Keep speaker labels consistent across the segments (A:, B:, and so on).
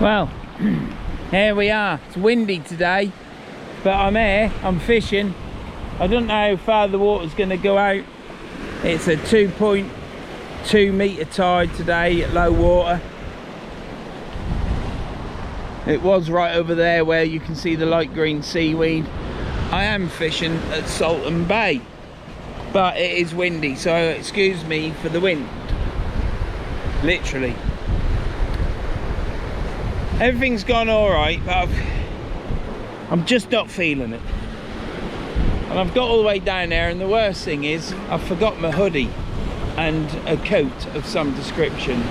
A: Well, here we are. It's windy today, but I'm here, I'm fishing. I don't know how far the water's going to go out. It's a 2.2 metre tide today at low water. It was right over there where you can see the light green seaweed. I am fishing at Saltom Bay, but it is windy, so excuse me for the wind. Literally. Everything's gone alright, but I'm just not feeling it. And I've got all the way down there, and the worst thing is I've forgot my hoodie and a coat of some description.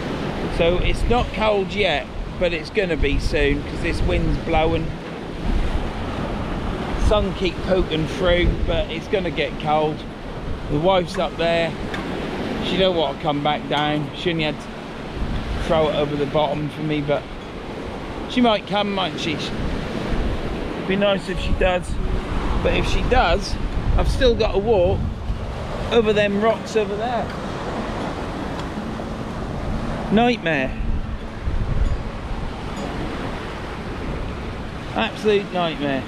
A: So it's not cold yet, but it's going to be soon because this wind's blowing. Sun keep poking through, but it's going to get cold. The wife's up there. She don't want to come back down. She only had to throw it over the bottom for me, but she might come, mightn't she? It'd be nice if she does. But if she does, I've still got to walk over them rocks over there. Nightmare. Absolute nightmare.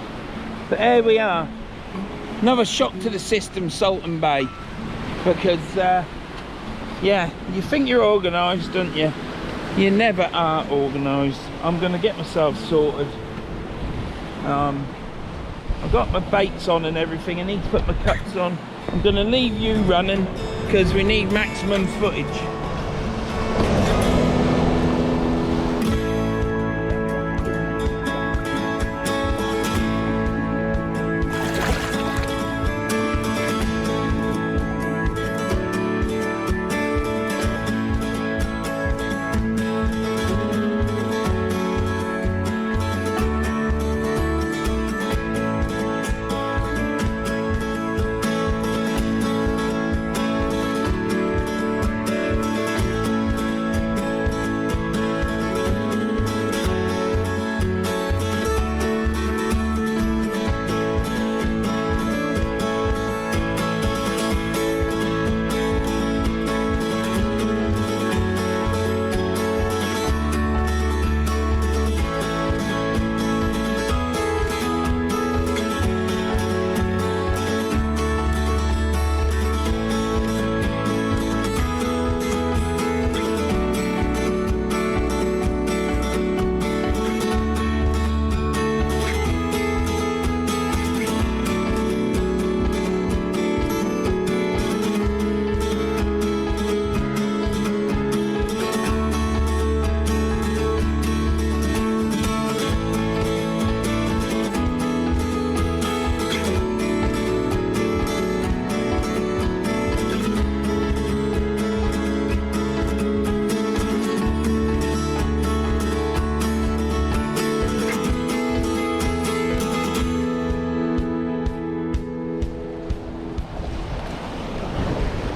A: But here we are. Another shock to the system, Saltom Bay. Because, yeah, you think you're organised, don't you? You never are organised. I'm going to get myself sorted. I've got my baits on and everything. I need to put my cuts on. I'm going to leave you running because we need maximum footage.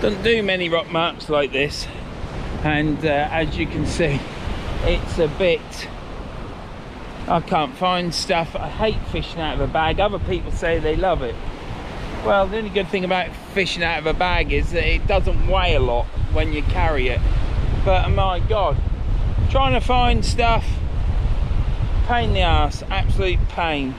A: Don't do many rock marks like this, and as you can see, it's a bit, I can't find stuff. I hate fishing out of a bag. Other people say they love it. Well, the only good thing about fishing out of a bag is that it doesn't weigh a lot when you carry it. But my god, trying to find stuff, pain in the arse, absolute pain.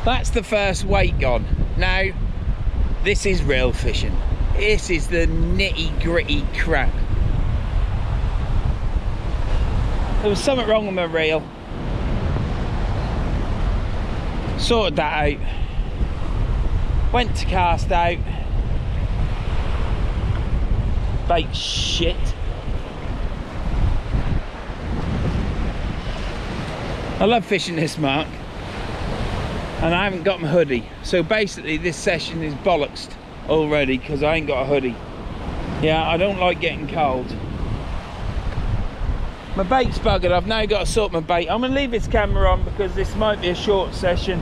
A: That's the first weight gone. Now, this is real fishing. This is the nitty gritty crap. There was something wrong with my reel. Sorted that out. Went to cast out. bait shit. I love fishing this mark, and I haven't got my hoodie, so basically this session is bollocksed already because I ain't got a hoodie. Yeah, I don't like getting cold. My bait's buggered. I've now got to sort my bait. I'm going to leave this camera on because this might be a short session.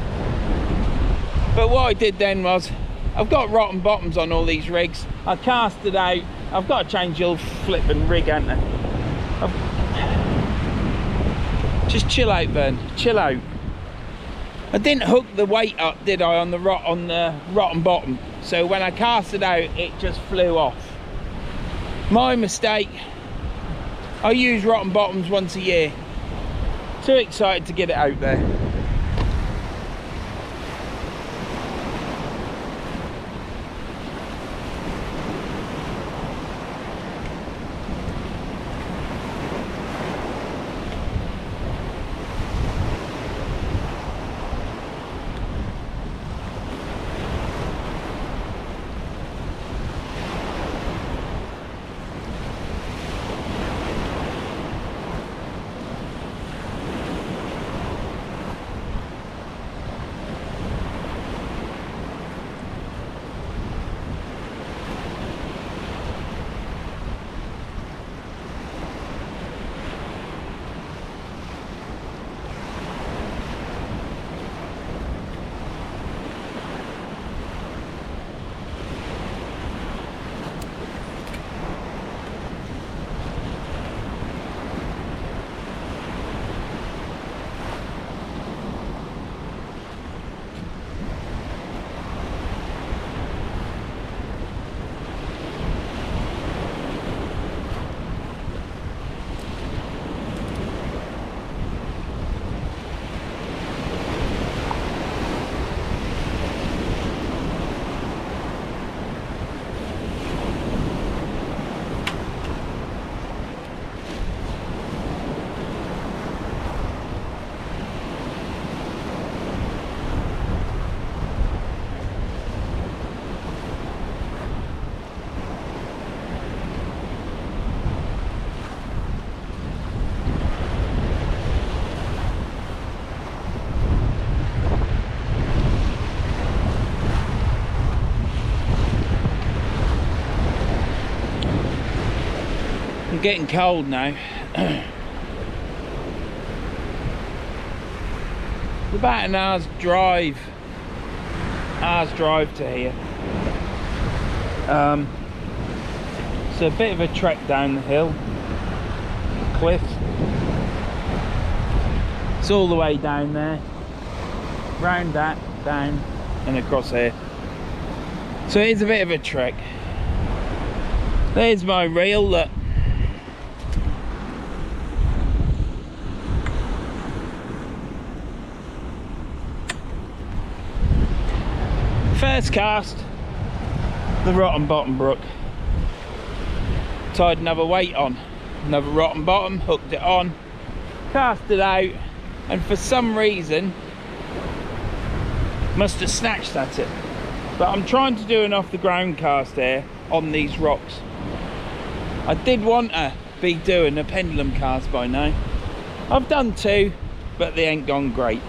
A: But what I did then was, I've got rotten bottoms on all these rigs. I cast it out. I've got to change the old flipping rig, haven't I? Just chill out, Vern. Chill out. I didn't hook the weight up, did I, on the rotten bottom? So when I cast it out, it just flew off. My mistake. I use rotten bottoms once a year. Too excited to get it out there. I'm getting cold now. It's about an hour's drive to here. It's a bit of a trek down the hill, cliff. It's all the way down there, round that, down and across here. So it is a bit of a trek. There's my reel. Look. First cast, the rotten bottom brook. Tied another weight on, another rotten bottom, hooked it on, cast it out, and for some reason must have snatched at it. But I'm trying to do an off the ground cast here on these rocks. I did want to be doing a pendulum cast by now. I've done two, but they ain't gone great.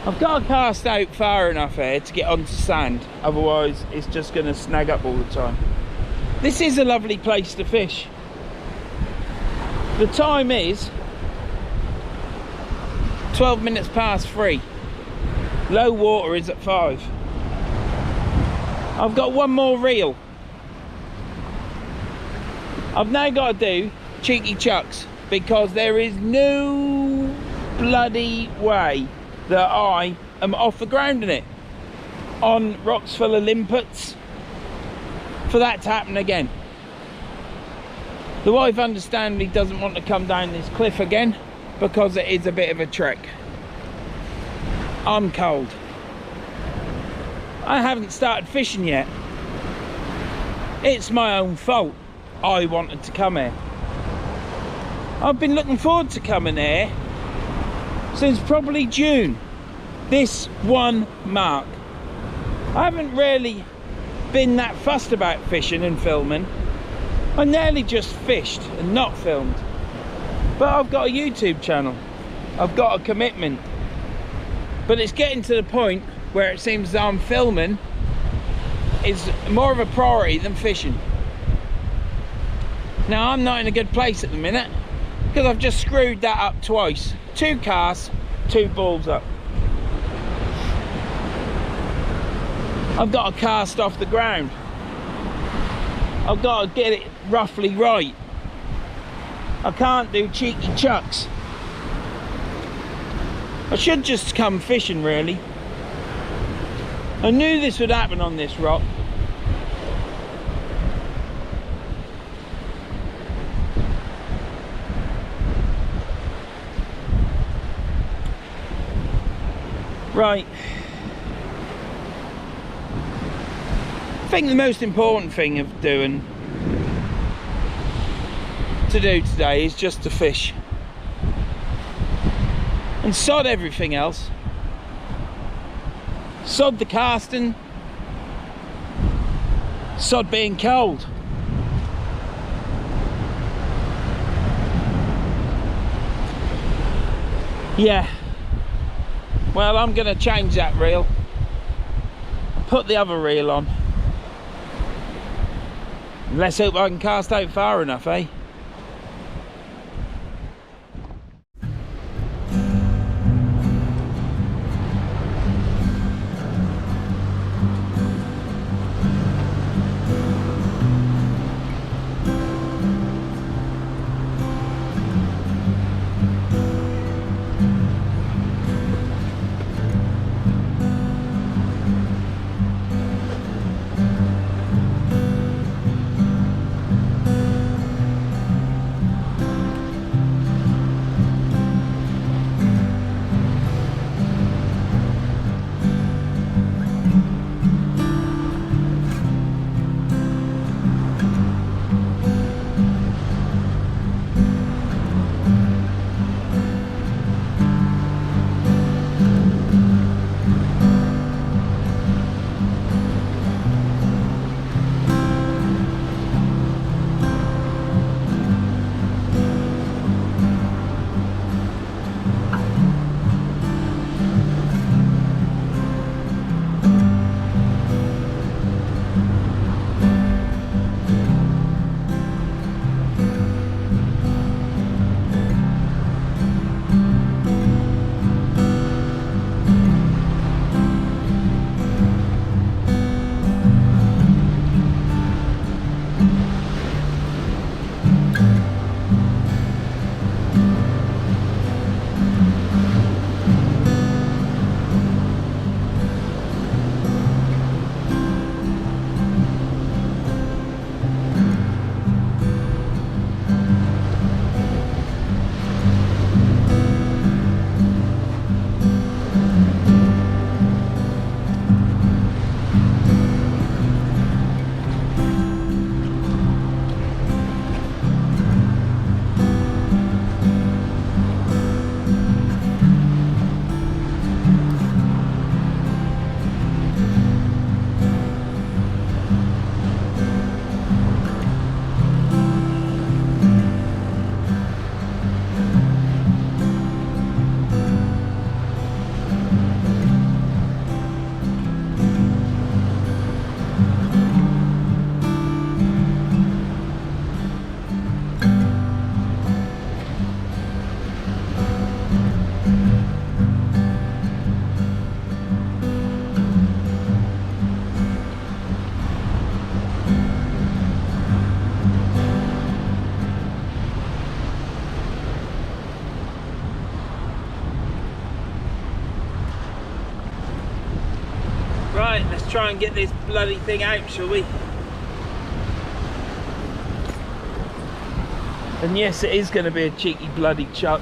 A: I've got to cast out far enough here to get onto sand, otherwise it's just going to snag up all the time. This is a lovely place to fish. The time is 12 minutes past 3. Low water is at 5. I've got one more reel. I've now got to do cheeky chucks because there is no bloody way that I am off the ground in it on rocks full of limpets for that to happen again. The wife understandably doesn't want to come down this cliff again because it is a bit of a trek. I'm cold. I haven't started fishing yet. It's my own fault. I wanted to come here. I've been looking forward to coming here since probably June. This one mark. I haven't really been that fussed about fishing and filming I nearly just fished and not filmed, but I've got a YouTube channel, I've got a commitment, but it's getting to the point where it seems that I'm filming is more of a priority than fishing. Now I'm not in a good place at the minute because I've just screwed that up twice. 2 casts, 2 balls up. I've got to cast off the ground. I've got to get it roughly right. I can't do cheeky chucks. I should just come fishing really. I knew this would happen on this rock. Right. I think the most important thing to do today is just to fish and sod everything else. Sod the casting, sod being cold. Yeah, well, I'm gonna change that reel, put the other reel on. Let's hope I can cast out far enough, eh? Right, let's try and get this bloody thing out, shall we? And yes, it is going to be a cheeky bloody chuck.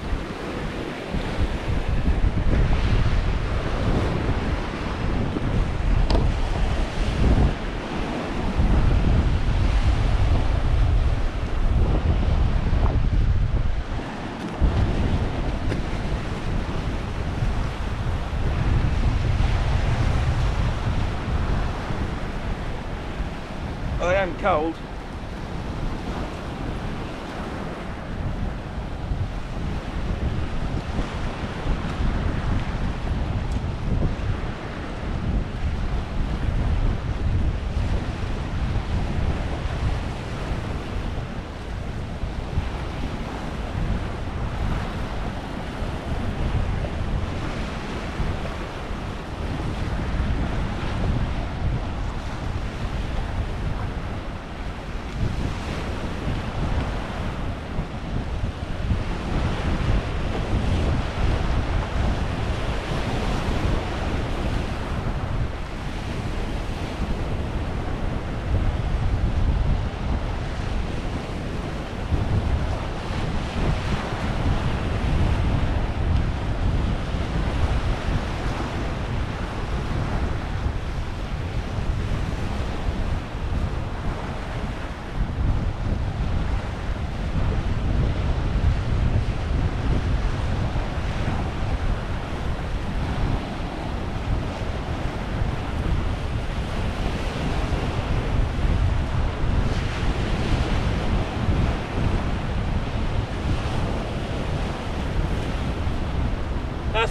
A: I am cold.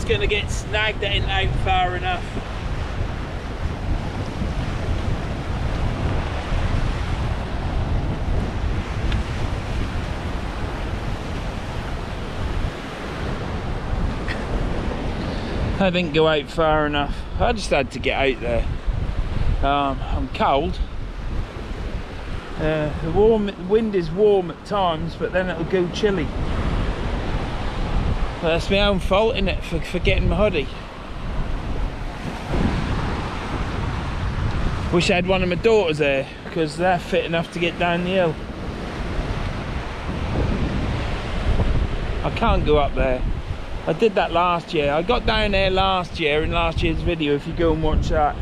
A: it's going to get snagged that ain't out far enough. I didn't go out far enough. I just had to get out there. I'm cold. The wind is warm at times, but then it'll go chilly. But that's my own fault, innit, for getting my hoodie. Wish I had one of my daughters there, because they're fit enough to get down the hill. I can't go up there. I did that last year. I got down there last year in last year's video, if you go and watch that.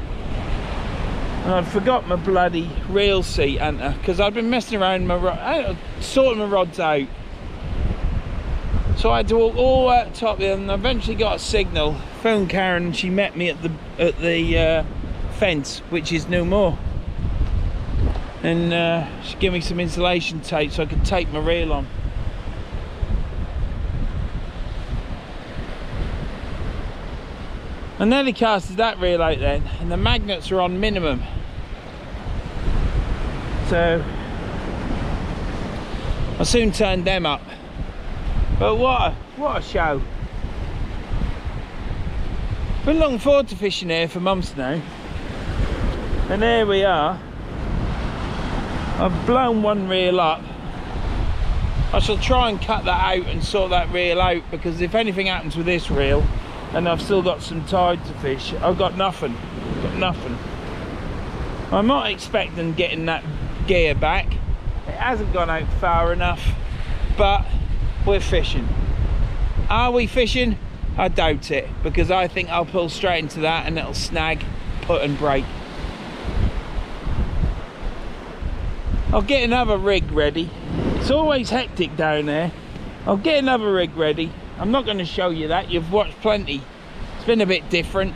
A: And I'd forgot my bloody reel seat, because I'd been messing around my sorting my rods out. So I had to walk all the way up the top there, and I eventually got a signal. Phoned Karen, and she met me at the fence, which is no more. And she gave me some insulation tape so I could tape my reel on. I nearly casted that reel out then, and the magnets are on minimum. So I soon turned them up. But what a show. Been looking forward to fishing here for months now. And here we are. I've blown one reel up. I shall try and cut that out and sort that reel out, because if anything happens with this reel, and I've still got some tide to fish, I've got nothing. I'm not expecting getting that gear back. It hasn't gone out far enough, but we're fishing. Are we fishing? I doubt it, because I think I'll pull straight into that and it'll snag, put and break. I'll get another rig ready. It's always hectic down there. I'll get another rig ready. I'm not going to show you that, you've watched plenty. It's been a bit different.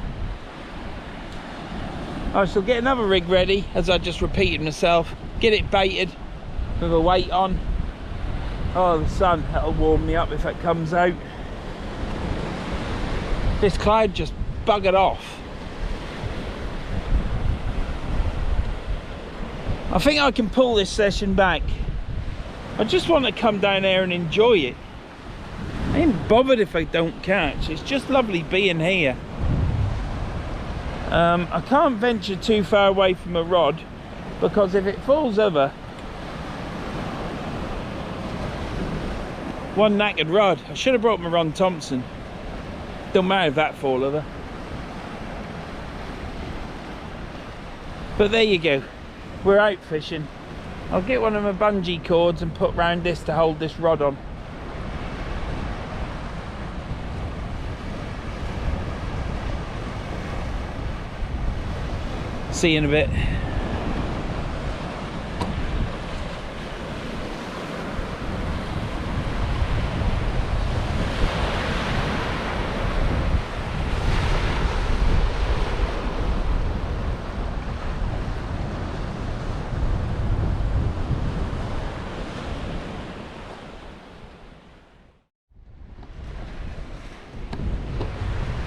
A: I shall get another rig ready, as I just repeated myself. Get it baited with a weight on. Oh, the sun, that'll warm me up if it comes out. This cloud just buggered off. I think I can pull this session back. I just want to come down there and enjoy it. I ain't bothered if I don't catch. It's just lovely being here. I can't venture too far away from a rod, because if it falls over, one knackered rod. I should have brought my Ron Thompson. Don't matter if that fall over. But there you go. We're out fishing. I'll get one of my bungee cords and put round this to hold this rod on. See you in a bit.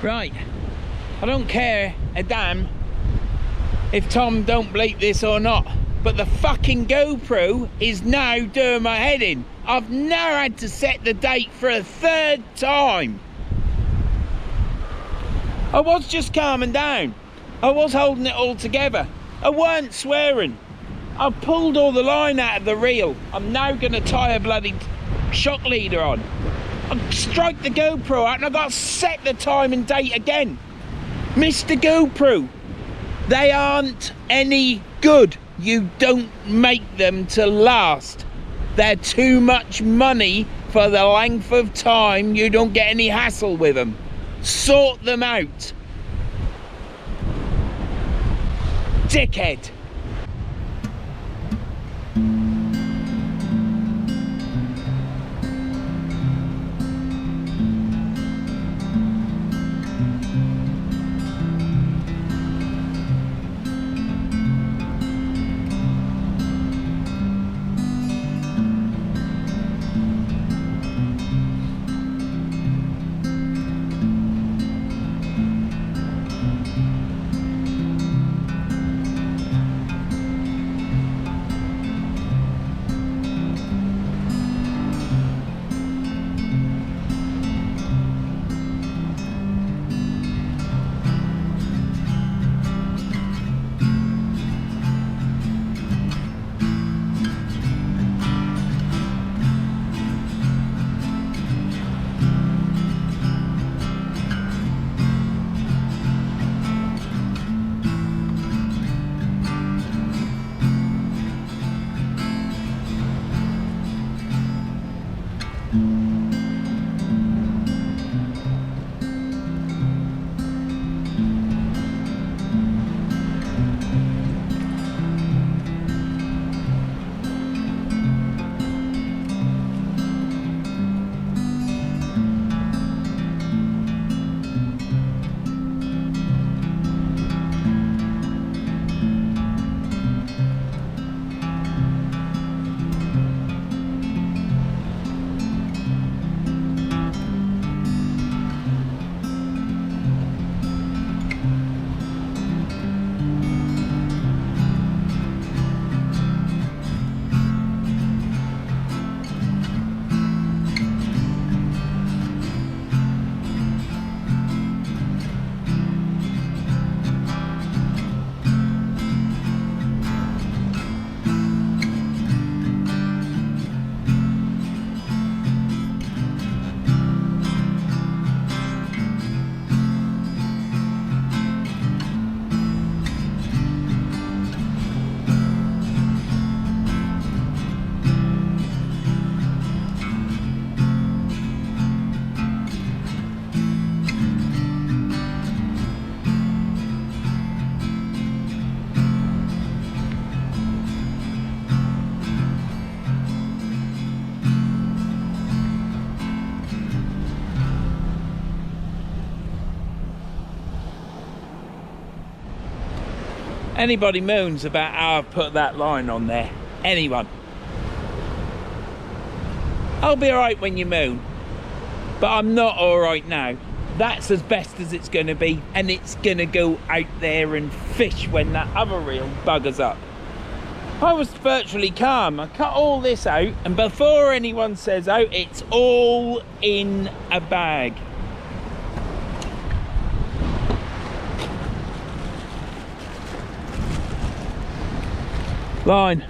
A: Right, I don't care a damn if Tom don't bleep this or not, but the fucking GoPro is now doing my head in. I've now had to set the date for a third time. I was just calming down. I was holding it all together. I weren't swearing. I pulled all the line out of the reel. I'm now going to tie a bloody shock leader on. I strike the GoPro out and I've got to set the time and date again. Mr. GoPro, they aren't any good. You don't make them to last. They're too much money for the length of time. You don't get any hassle with them. Sort them out. Dickhead. Anybody moans about how I've put that line on there, anyone, I'll be alright when you moan, but I'm not alright now. That's as best as it's going to be, and it's going to go out there and fish when that other reel buggers up. I was virtually calm. I cut all this out, and before anyone says out, it's all in a bag. Line.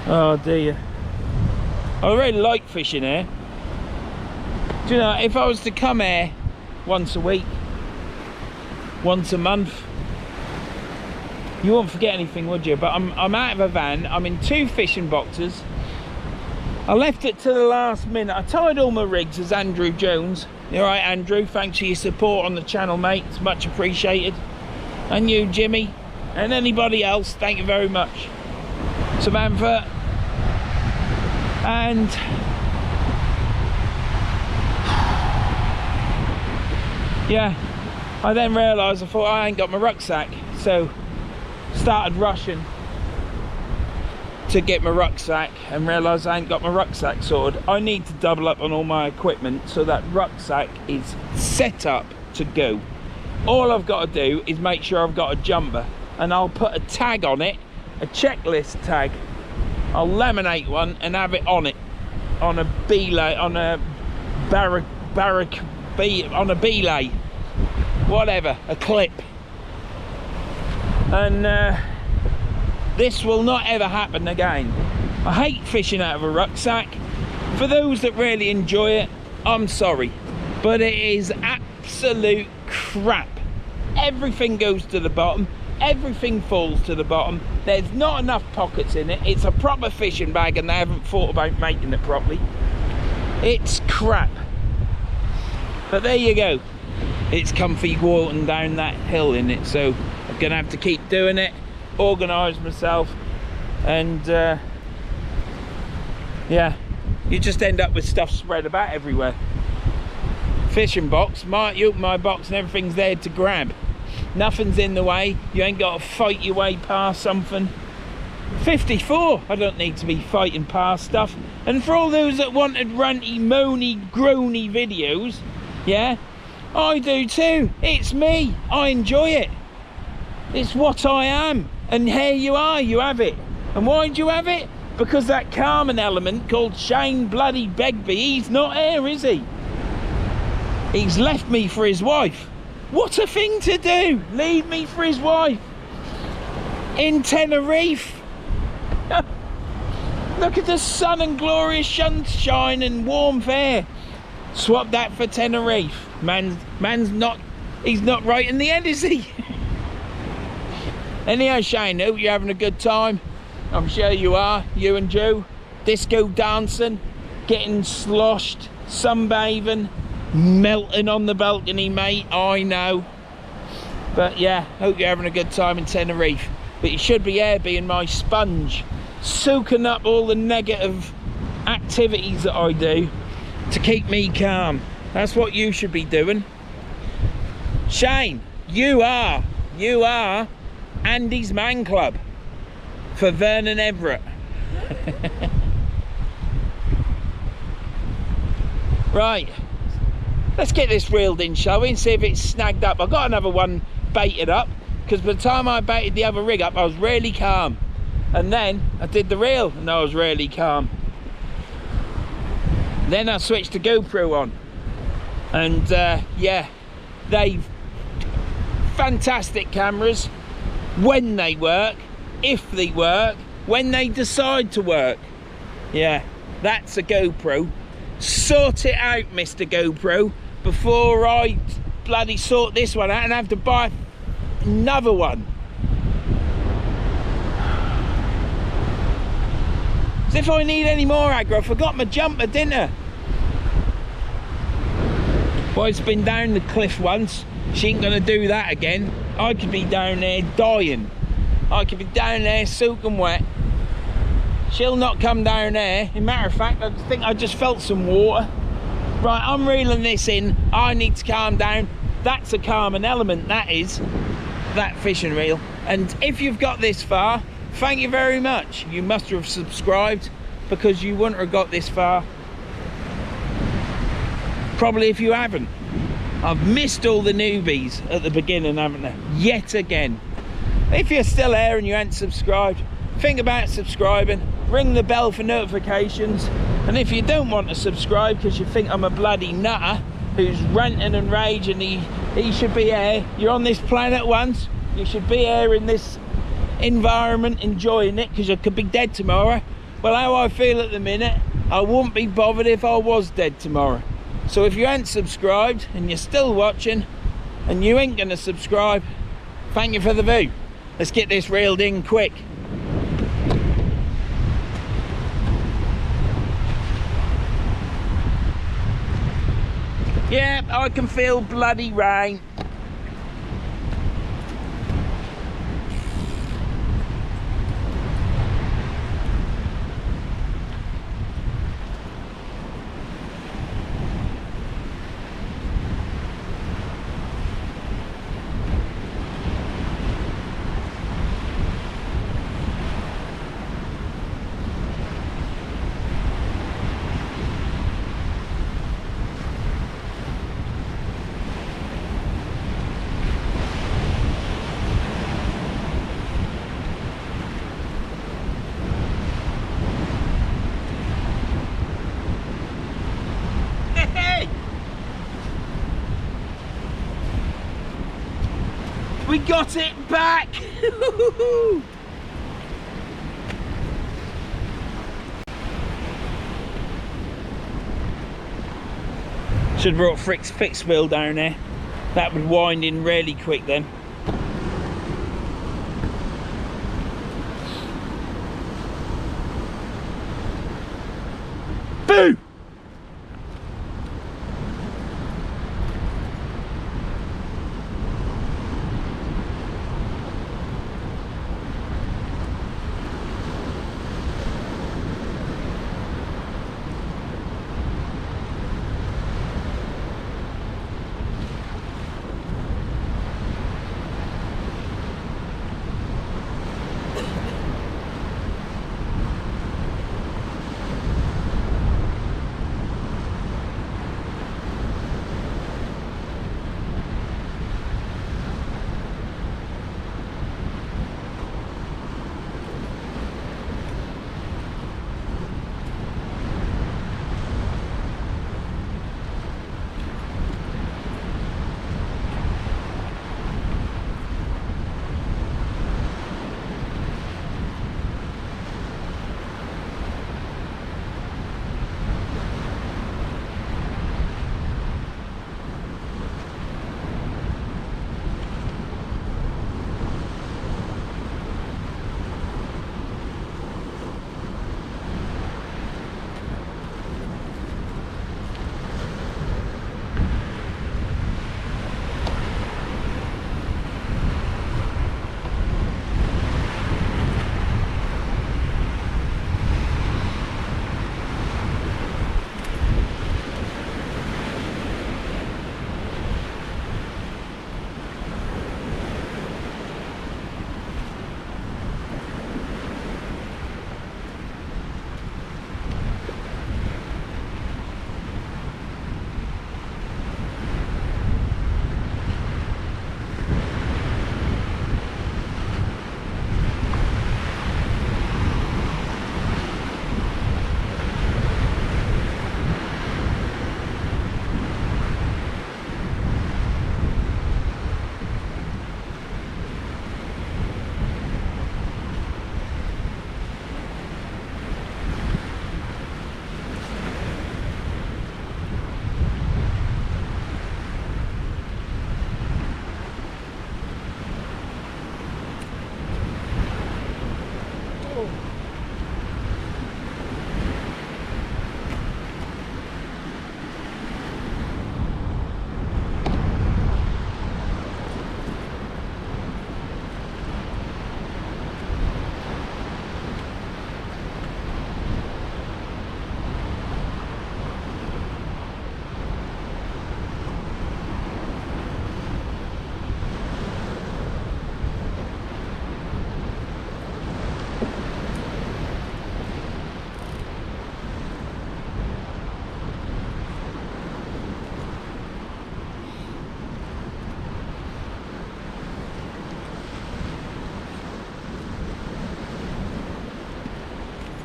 A: Oh dear. I really like fishing here. Do you know, if I was to come here once a week, once a month, you won't forget anything, would you? But I'm out of a van, I'm in 2 fishing boxes. I left it to the last minute. I tied all my rigs as Andrew Jones. You're right, Andrew, thanks for your support on the channel, mate, it's much appreciated. And you, Jimmy, and anybody else, thank you very much. Samantha. And yeah, I then realised, I thought I ain't got my rucksack, so started rushing to get my rucksack and realised I ain't got my rucksack sorted. I need to double up on all my equipment so that rucksack is set up to go. All I've got to do is make sure I've got a jumper, and I'll put a tag on it, a checklist tag. I'll laminate one and have it on it, on a belay, on a on a belay, whatever, a clip. And this will not ever happen again. I hate fishing out of a rucksack. For those that really enjoy it, I'm sorry, but it is absolute crap. Everything goes to the bottom. Everything falls to the bottom. There's not enough pockets in it. It's a proper fishing bag and they haven't thought about making it properly. It's crap. But there you go. It's comfy walking down that hill in it, so I'm gonna have to keep doing it, organise myself, and yeah, you just end up with stuff spread about everywhere. Fishing box, you open my box and everything's there to grab. Nothing's in the way. You ain't got to fight your way past something. 54, I don't need to be fighting past stuff. And for all those that wanted ranty, moany, groany videos, yeah, I do too. It's me. I enjoy it. It's what I am. And here you are, you have it. And why do you have it? Because that Carmen element called Shane bloody Begbie, he's not here, is he? He's left me for his wife. What a thing to do! Leave me for his wife in Tenerife. Look at the sun and glorious sunshine and warm air. Swap that for Tenerife. Man's not, he's not right in the head, is he? Anyhow, Shane, hope you're having a good time. I'm sure you are, you and Joe. Disco dancing, getting sloshed, sunbathing, melting on the balcony, mate, I know. But yeah, hope you're having a good time in Tenerife. But you should be here being my sponge, soaking up all the negative activities that I do to keep me calm. That's what you should be doing. Shane, you are Andy's man club for Verns and Everett. Right, let's get this reeled in, shall we, and see if it's snagged up. I've got another one baited up, because by the time I baited the other rig up, I was really calm. And then I did the reel, and I was really calm. Then I switched the GoPro on. And yeah, they've fantastic cameras when they work, if they work, when they decide to work. Yeah, that's a GoPro. Sort it out, Mr. GoPro, before I bloody sort this one out and have to buy another one. As if I need any more aggro. I forgot my jumper, didn't I? Wife's been down the cliff once. She ain't gonna do that again. I could be down there dying. I could be down there soaking wet. She'll not come down there. As a matter of fact, I think I just felt some water. Right, I'm reeling this in. I need to calm down. That's a calming element, that is, that fishing reel. And if you've got this far, thank you very much. You must have subscribed, because you wouldn't have got this far probably if you haven't. I've missed all the newbies at the beginning, haven't I? Yet again. If you're still here and you ain't subscribed, think about subscribing, ring the bell for notifications, and if you don't want to subscribe because you think I'm a bloody nutter who's ranting and raging, he should be here. You're on this planet once, you should be here in this environment enjoying it, because you could be dead tomorrow. Well, how I feel at the minute, I wouldn't be bothered if I was dead tomorrow. So if you ain't subscribed and you're still watching and you ain't gonna subscribe, thank you for the view. Let's get this reeled in quick. Yeah, I can feel bloody rain. We got it back! Should have brought Frick's fixed wheel down there. That would wind in really quick then. Boo!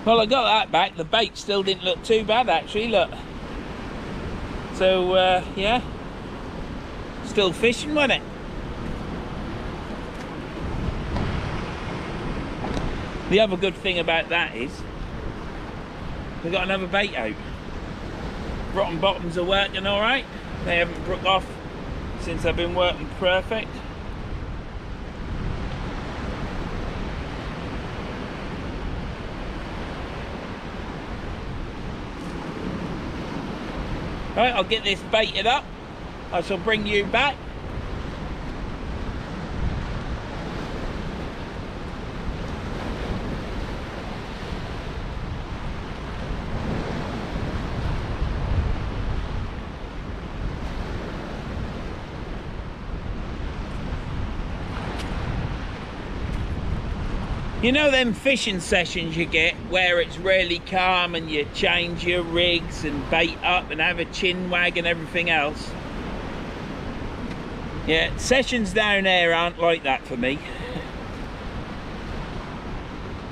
A: Well, I got that back. The bait still didn't look too bad actually, look. So yeah, still fishing, wasn't it? The other good thing about that is we got another bait out. Rotten bottoms are working all right. They haven't broke off since I've been working perfect. Right, I'll get this baited up. I shall bring you back. You know them fishing sessions you get where it's really calm and you change your rigs and bait up and have a chin wag and everything else? Yeah, sessions down there aren't like that for me.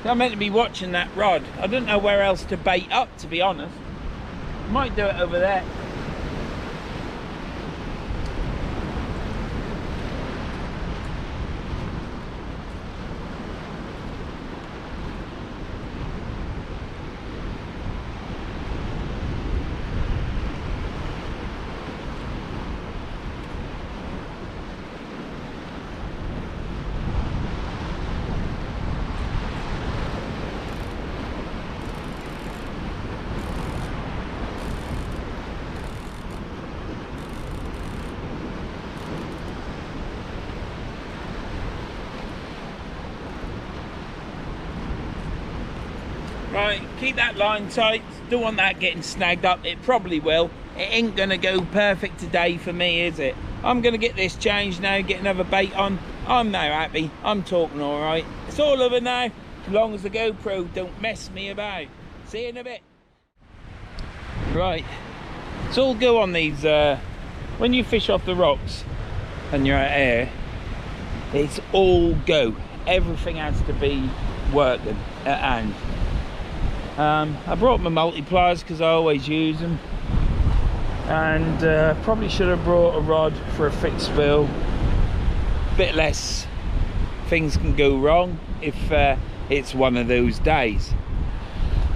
A: I'm meant to be watching that rod. I don't know where else to bait up, to be honest. Might do it over there. Right, keep that line tight. Don't want that getting snagged up. It probably will. It ain't gonna go perfect today for me, is it? I'm gonna get this changed now, get another bait on. I'm now happy. I'm talking all right. It's all over now, as long as the GoPro don't mess me about. See you in a bit. Right, it's all go on these, when you fish off the rocks and you're out here, it's all go. Everything has to be working at hand. I brought my multipliers because I always use them, and probably should have brought a rod for a fixed spill. Bit less things can go wrong if it's one of those days.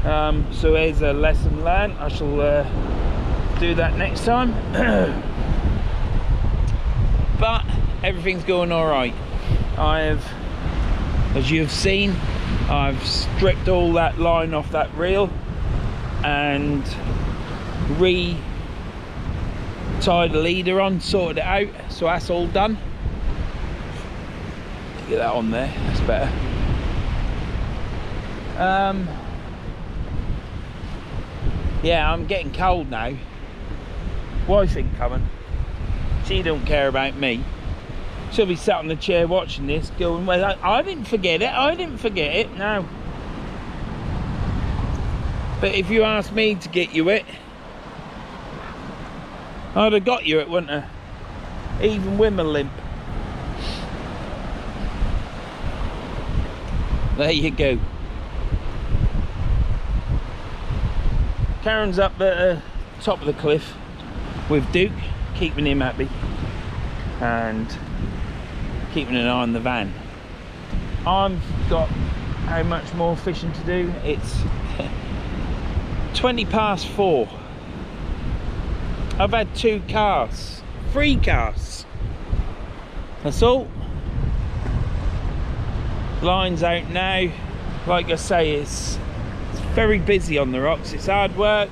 A: So here's a lesson learned. I shall do that next time. But everything's going all right. As you've seen, I've stripped all that line off that reel and re-tied the leader on, sorted it out, so that's all done. Get that on there, that's better. Yeah, I'm getting cold now. Wife ain't coming. She don't care about me. She'll be sat on the chair watching this going, well, I didn't forget it, I didn't forget it. No. But if you asked me to get you it, I'd have got you it, wouldn't I? Even with my limp. There you go. Karen's up at the top of the cliff with Duke, keeping him happy and keeping an eye on the van. I've got how much more fishing to do? It's 20 past 4. I've had 2 casts, 3 casts. That's all. Line's out now. Like I say, it's very busy on the rocks. It's hard work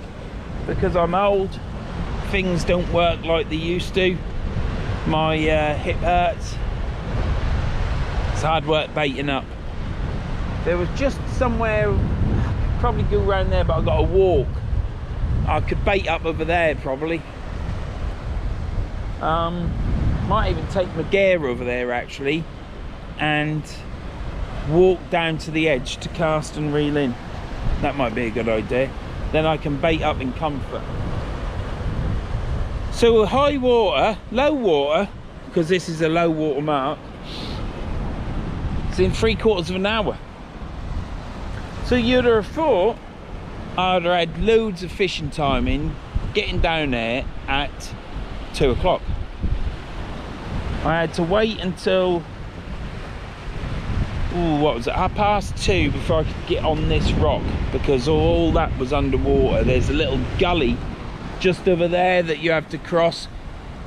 A: because I'm old. Things don't work like they used to. My hip hurts. It's hard work baiting up. There was just somewhere, probably go around there, but I've got to walk. I could bait up over there probably. Might even take my gear over there actually and walk down to the edge to cast and reel in. That might be a good idea. Then I can bait up in comfort. So high water, low water, because this is a low water mark, it's in 3/4 of an hour. So you'd have thought I'd have had loads of fishing time in getting down there at 2 o'clock. I had to wait until, what was it, 2:30 before I could get on this rock, because all that was underwater. There's a little gully just over there that you have to cross.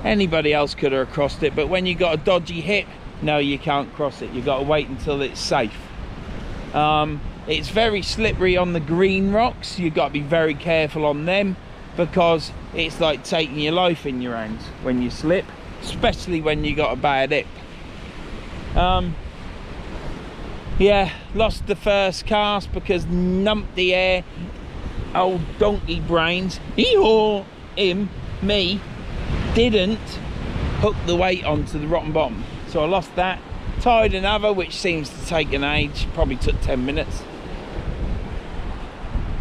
A: Anybody else could have crossed it, but when you got a dodgy hip, no, you can't cross it. You've got to wait until it's safe. It's very slippery on the green rocks. You've got to be very careful on them, because it's like taking your life in your hands when you slip, especially when you got a bad hip. Yeah, lost the first cast because numpty air, old donkey brains, me, didn't hook the weight onto the rotten bottom. So I lost that, tied another, which seems to take an age, probably took 10 minutes.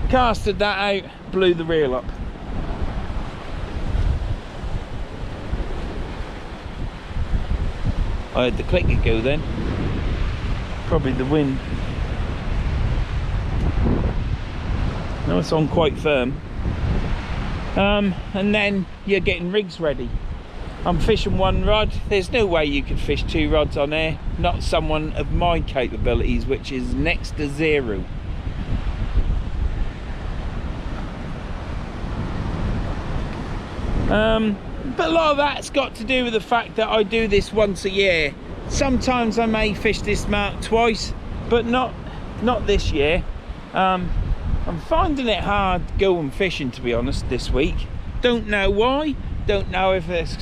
A: Casted that out, blew the reel up. I had the clicker go then. Probably the wind. No, it's on quite firm. And then you're getting rigs ready. I'm fishing one rod. There's no way you could fish 2 rods on air. Not someone of my capabilities, which is next to zero. But a lot of that's got to do with the fact that I do this once a year. Sometimes I may fish this mark twice, but not this year. I'm finding it hard going fishing, to be honest, this week. Don't know why. Don't know if it's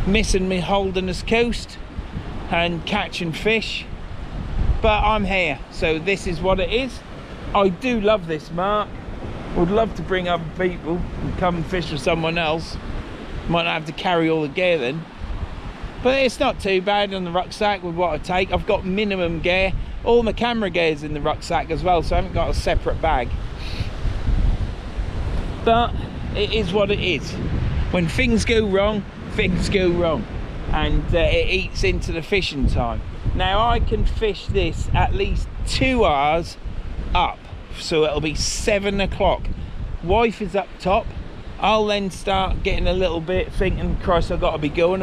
A: missing me Holderness coast and catching fish, but I'm here, so this is what it is. I do love this mark. Would love to bring other people and come and fish with someone else. Might not have to carry all the gear then, but it's not too bad on the rucksack with what I take. I've got minimum gear. All my camera gear's in the rucksack as well, so I haven't got a separate bag. But it is what it is. When things go wrong, things go wrong, and it eats into the fishing time. Now I can fish this at least 2 hours up, so it'll be 7 o'clock. Wife is up top. I'll then start getting a little bit thinking, Christ, I gotta be going.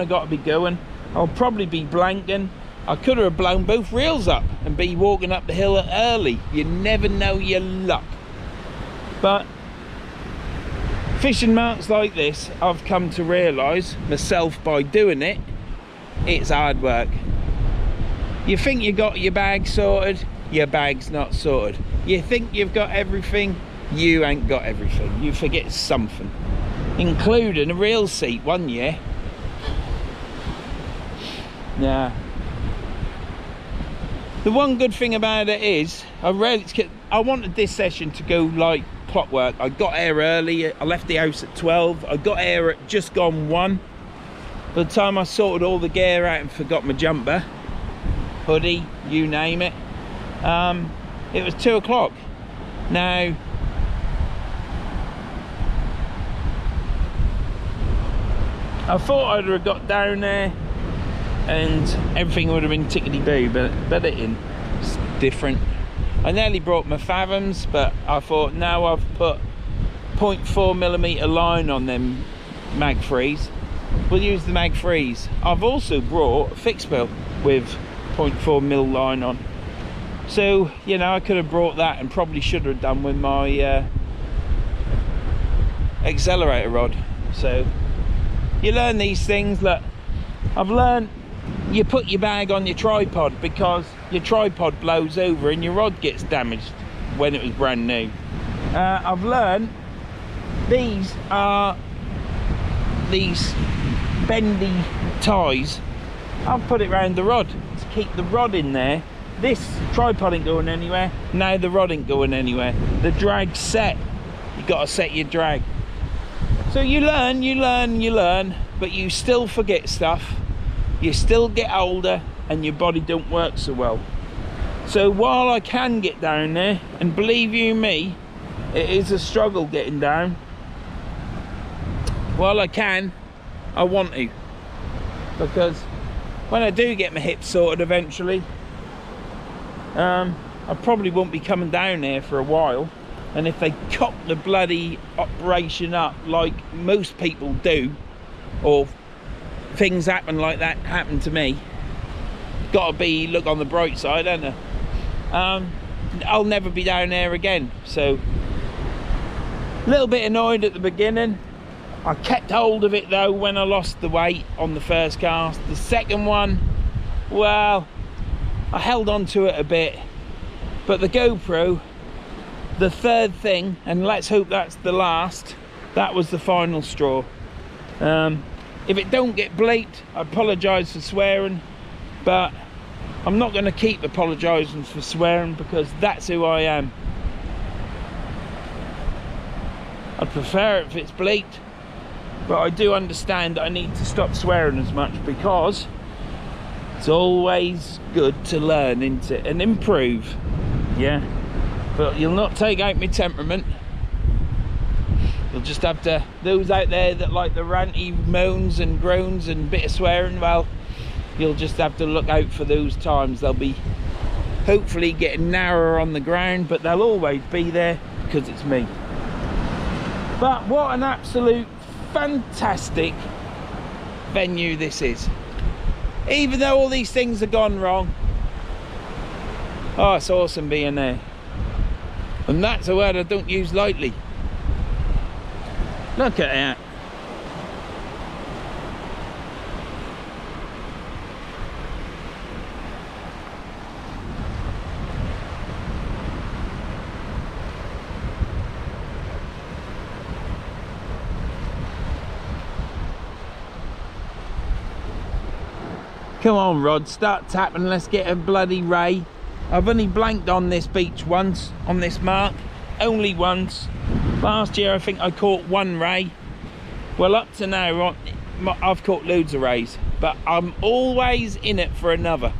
A: I'll probably be blanking. I could have blown both reels up and be walking up the hill early. You never know your luck. But fishing marks like this, I've come to realise myself by doing it, it's hard work. You think you got your bag sorted, your bag's not sorted. You think you've got everything, you ain't got everything. You forget something, including a reel seat one year. Yeah. The one good thing about it is, I wanted this session to go like clockwork. I got here early. I left the house at 12. I got here at just gone 1. By the time I sorted all the gear out and forgot my jumper, hoodie, you name it, it was 2 o'clock. Now, I thought I'd have got down there and everything would have been tickety-boo, but it ain't. It's different. I nearly brought my fathoms, but I thought now I've put 0.4mm line on them mag frees, we'll use the mag frees. I've also brought a fixed bill with 0.4mm line on, so you know I could have brought that, and probably should have done with my accelerator rod. So you learn these things. Look, I've learned you put your bag on your tripod because your tripod blows over and your rod gets damaged when it was brand new. I've learned these are these bendy ties. I'll put it around the rod to keep the rod in there. This tripod ain't going anywhere. Now the rod ain't going anywhere. The drag's set. You got to set your drag. So you learn, but you still forget stuff. You still get older and your body don't work so well. So while I can get down there, and believe you me, it is a struggle getting down, while I can, I want to, because when I do get my hips sorted eventually, I probably won't be coming down there for a while. And if they cock the bloody operation up like most people do, or things happen like that happen to me, gotta be look on the bright side, ain't there? I'll never be down there again. So a little bit annoyed at the beginning. I kept hold of it though when I lost the weight on the first cast. The second one, well, I held on to it a bit, but the GoPro, the third thing, and let's hope that's the last, that was the final straw. If it don't get bleeped, I apologise for swearing, but I'm not going to keep apologising for swearing because that's who I am. I'd prefer it if it's bleeped, but I do understand that I need to stop swearing as much because it's always good to learn into it and improve. Yeah, but you'll not take out my temperament. You'll just have to, those out there that like the ranty moans and groans and bit of swearing, well, you'll just have to look out for those times. They'll be hopefully getting narrower on the ground, but they'll always be there because it's me. But what an absolute fantastic venue this is. Even though all these things have gone wrong, oh, it's awesome being there. And that's a word I don't use lightly. Look at that. Come on, Rod, start tapping. Let's get a bloody ray. I've only blanked on this beach once, on this mark, only once. Last year I think I caught one ray. Well, up to now I've caught loads of rays, but I'm always in it for another.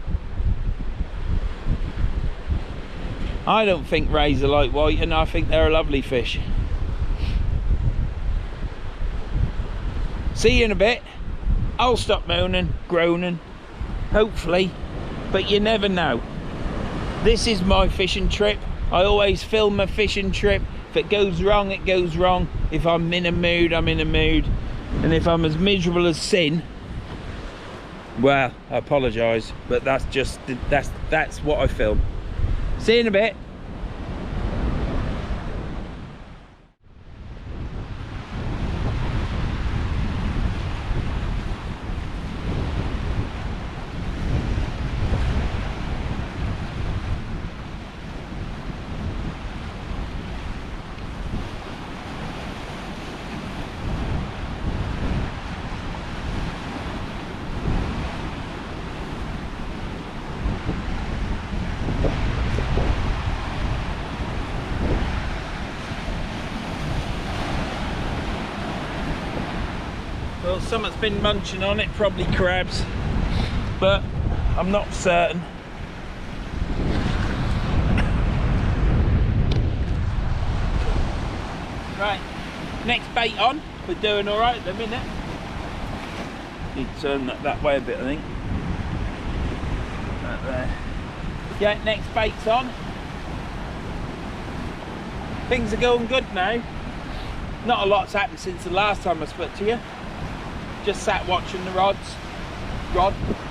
A: I don't think rays are like white, and I think they're a lovely fish. See you in a bit. I'll stop moaning, groaning, hopefully, but you never know. This is my fishing trip. I always film a fishing trip. If it goes wrong, it goes wrong. If I'm in a mood, I'm in a mood. And if I'm as miserable as sin, well, I apologise, but that's just, that's what I film. See you in a bit. Well, something's been munching on it, probably crabs, but I'm not certain. Right, next bait on. We're doing all right at the minute. Need to turn that way a bit, I think. Right there. Yeah, next bait's on. Things are going good now. Not a lot's happened since the last time I spoke to you. Just sat watching the rod,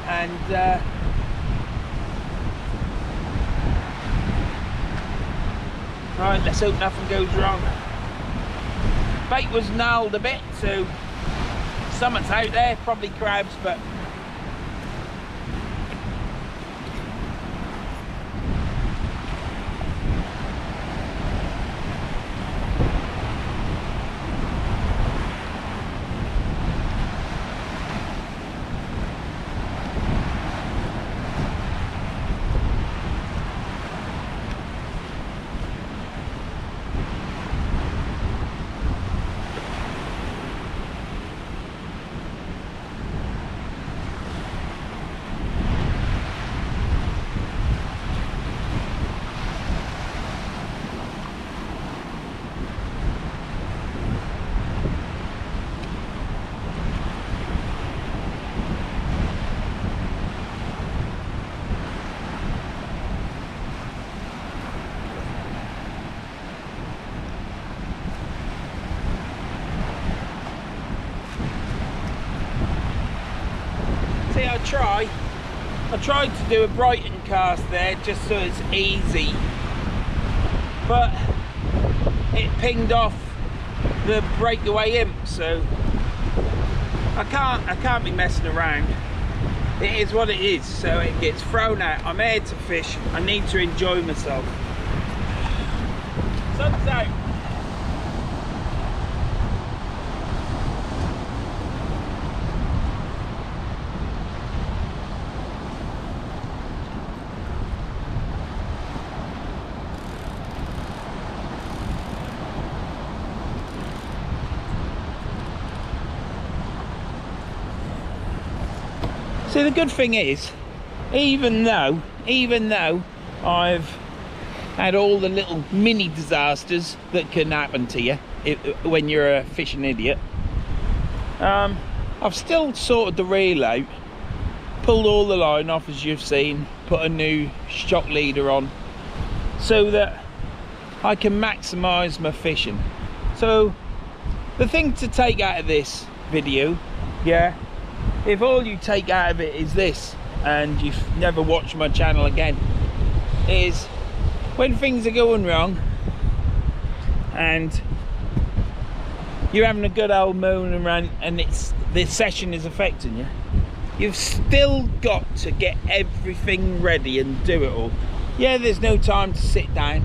A: and right, let's hope nothing goes wrong. Bait was gnarled a bit, so something's out there, probably crabs, but See, I tried to do a Brighton cast there just so it's easy, but it pinged off the breakaway imp, so I can't be messing around. It is what it is, so it gets thrown out. I'm here to fish. I need to enjoy myself. Sun's out. See, the good thing is, even though I've had all the little mini disasters that can happen to you when you're a fishing idiot, I've still sorted the reel out, pulled all the line off as you've seen, put a new shock leader on, so that I can maximise my fishing. So the thing to take out of this video, yeah, if all you take out of it is this and you've never watched my channel again, is when things are going wrong and you're having a good old moan and rant and this session is affecting you, you've still got to get everything ready and do it all. Yeah, there's no time to sit down,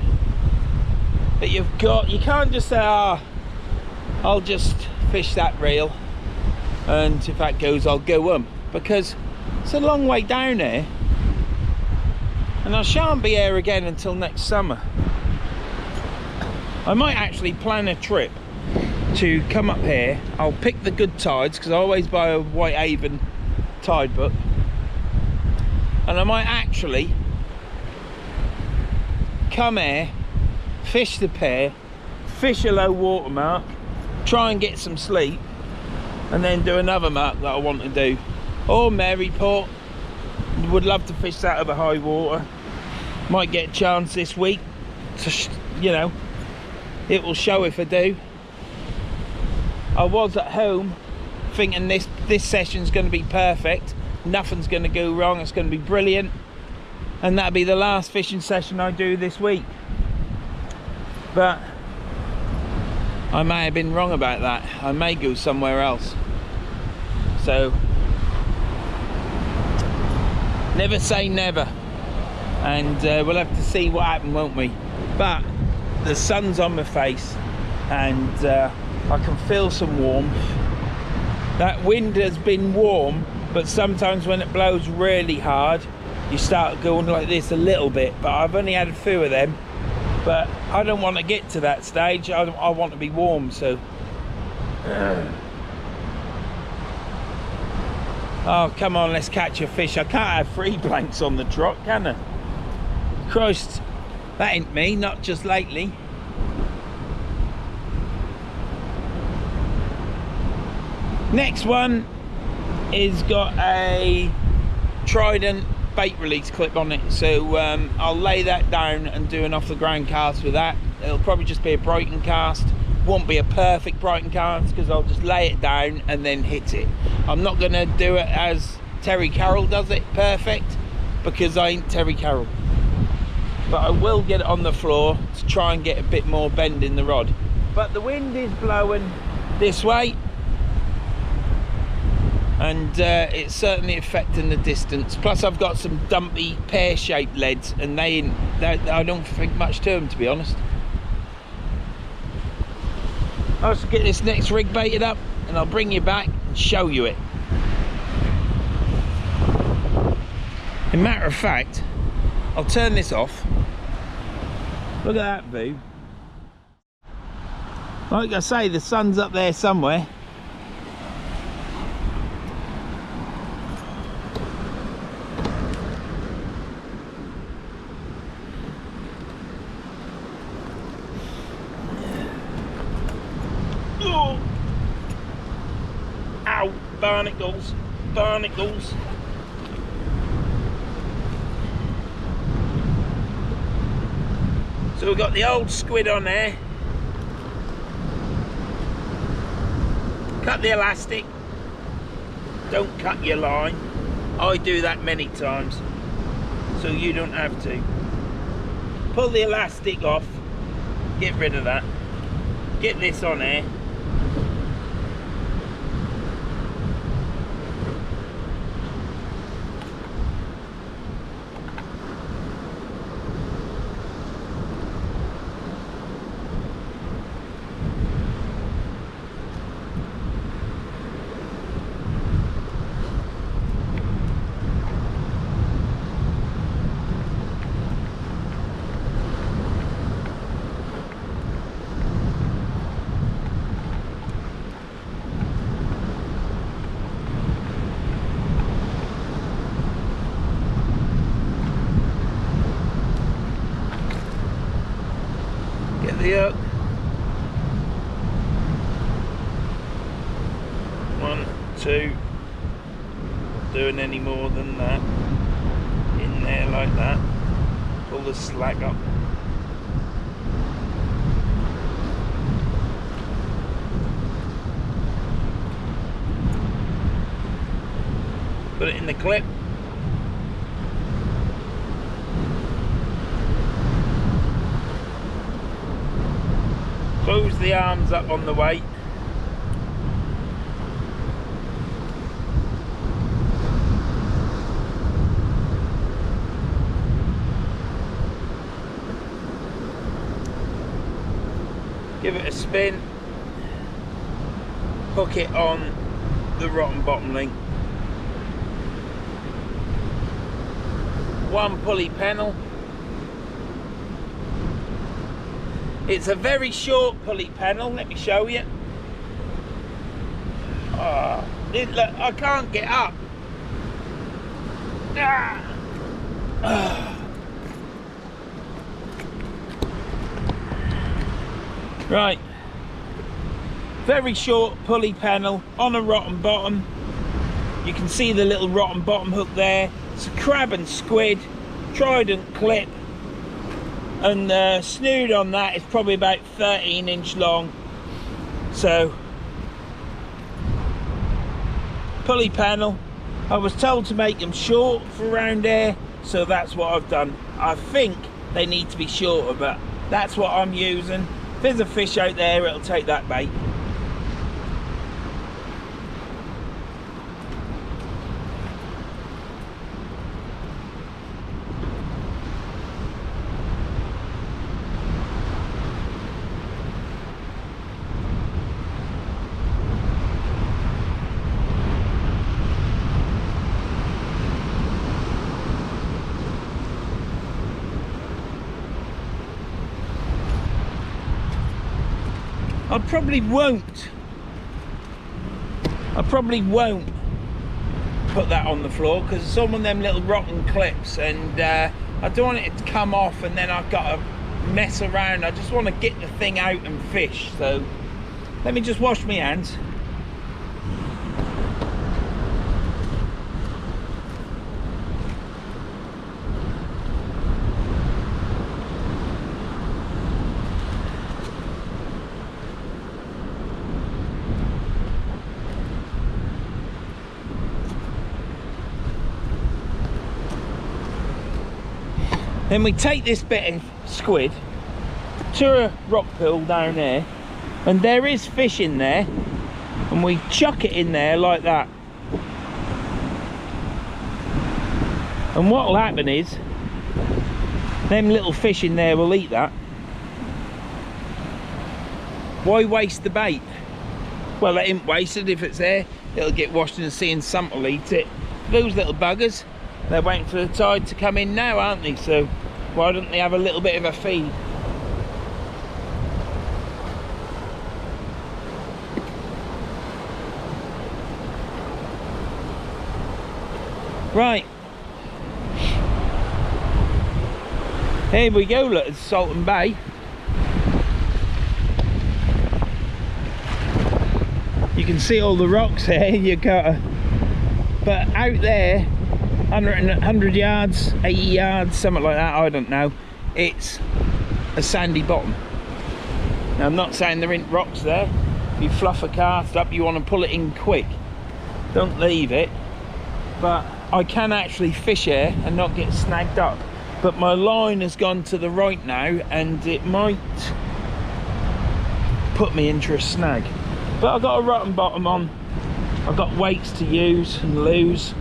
A: but you can't just say, I'll just fish that reel, and if that goes, I'll go because it's a long way down here and I shan't be here again until next summer. I might actually plan a trip to come up here. I'll pick the good tides because I always buy a Whitehaven tide book, and I might actually come here, fish the pier, fish a low water mark, try and get some sleep, and then do another mark that I want to do. Or Maryport, would love to fish that over high water. Might get a chance this week to, you know, it will show if I do. I was at home thinking this session's going to be perfect, nothing's going to go wrong, it's going to be brilliant, and that'll be the last fishing session I do this week. But I may have been wrong about that. I may go somewhere else. So never say never, and we'll have to see what happens, won't we? But the sun's on my face and I can feel some warmth. That wind has been warm, but sometimes when it blows really hard you start going like this a little bit, but I've only had a few of them. But I don't want to get to that stage. I want to be warm, so. Oh, come on, let's catch a fish. I can't have 3 blanks on the trot, can I? Christ, that ain't me, not just lately. Next one is got a Trident bait release clip on it, so I'll lay that down and do an off the ground cast with that. It'll probably just be a Brighton cast. Won't be a perfect Brighton cast because I'll just lay it down and then hit it. I'm not going to do it as Terry Carroll does it, perfect, because I ain't Terry Carroll. But I will get it on the floor to try and get a bit more bend in the rod. But the wind is blowing this way, and it's certainly affecting the distance. Plus I've got some dumpy pear-shaped leads, and I don't think much to them, to be honest. I'll just get this next rig baited up and I'll bring you back and show you it. As a matter of fact, I'll turn this off. Look at that view. Like I say, the sun's up there somewhere. Oh. Ow, barnacles, barnacles. So we've got the old squid on there. Cut the elastic. Don't cut your line. I do that many times, so you don't have to. Pull the elastic off, get rid of that, get this on here. Get the hook. 1, 2. Doing any more than that. In there like that. Pull the slack up. Put it in the clip. Close the arms up on the weight. Give it a spin. Hook it on the rotten bottom link. 1 pulley pennel. It's a very short pulley pennel, let me show you. Oh, look, I can't get up. Right, very short pulley pennel on a rotten bottom. You can see the little rotten bottom hook there. It's a crab and squid trident clip, and the snood on that is probably about 13" long. So pulley pennel, I was told to make them short for around here, so that's what I've done. I think they need to be shorter, but that's what I'm using. If there's a fish out there, it'll take that bait. I probably won't put that on the floor because it's some of them little rotten clips, and I don't want it to come off and then I've got to mess around. I just want to get the thing out and fish. So let me just wash my hands. Then we take this bit of squid to a rock pool down there, and there is fish in there, and we chuck it in there like that. And what will happen is them little fish in there will eat that. Why waste the bait? Well, it ain't wasted. If it's there, it'll get washed in the sea and something will eat it. Those little buggers, they're waiting for the tide to come in now, aren't they? So why don't they have a little bit of a feed? Right, here we go. Look, it's Saltom Bay. You can see all the rocks here. You got, but out there, 100 yards, 80 yards, something like that, I don't know, it's a sandy bottom. Now, I'm not saying there ain't rocks there. If you fluff a cast up, you want to pull it in quick, don't leave it. But I can actually fish here and not get snagged up, but my line has gone to the right now and it might put me into a snag. But I've got a rotten bottom on, I've got weights to use and lose.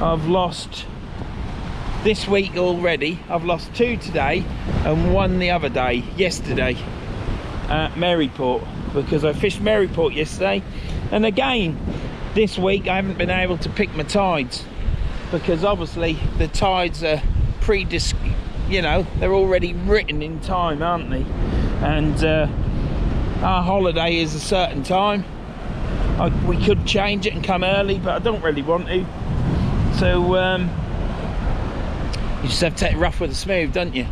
A: I've lost this week already, I've lost 2 today and 1 the other day, yesterday at Maryport, because I fished Maryport yesterday, and again this week I haven't been able to pick my tides, because obviously the tides are you know, they're already written in time, aren't they? And our holiday is a certain time. We could change it and come early, but I don't really want to. So you just have to take it rough with the smooth, don't you?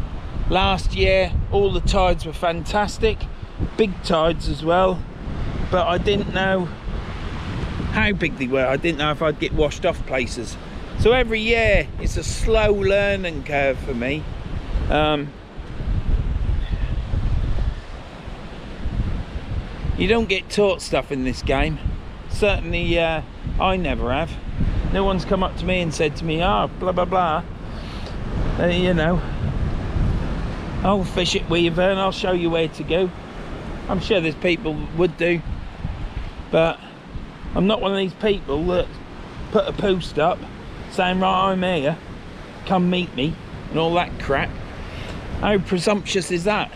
A: Last year all the tides were fantastic, big tides as well, but I didn't know how big they were. I didn't know if I'd get washed off places. So every year it's a slow learning curve for me. You don't get taught stuff in this game. Certainly I never have. No one's come up to me and said to me, oh, blah blah blah, you know, I'll fish at Whitehaven, I'll show you where to go. I'm sure there's people would do, but I'm not one of these people that put a post up saying, right, I'm here, come meet me, and all that crap. How presumptuous is that?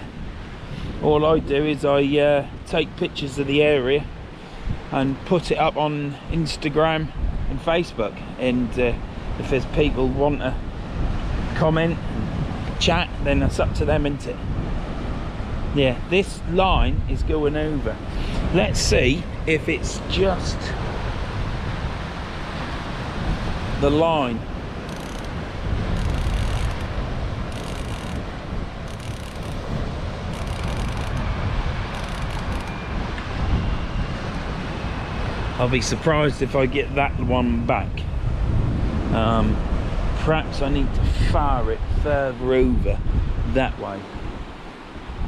A: All I do is I take pictures of the area and put it up on Instagram and Facebook, and if there's people want to comment and chat, then that's up to them, isn't it? Yeah, this line is going over. Let's see if it's just the line. I'll be surprised if I get that one back. Perhaps I need to fire it further over that way,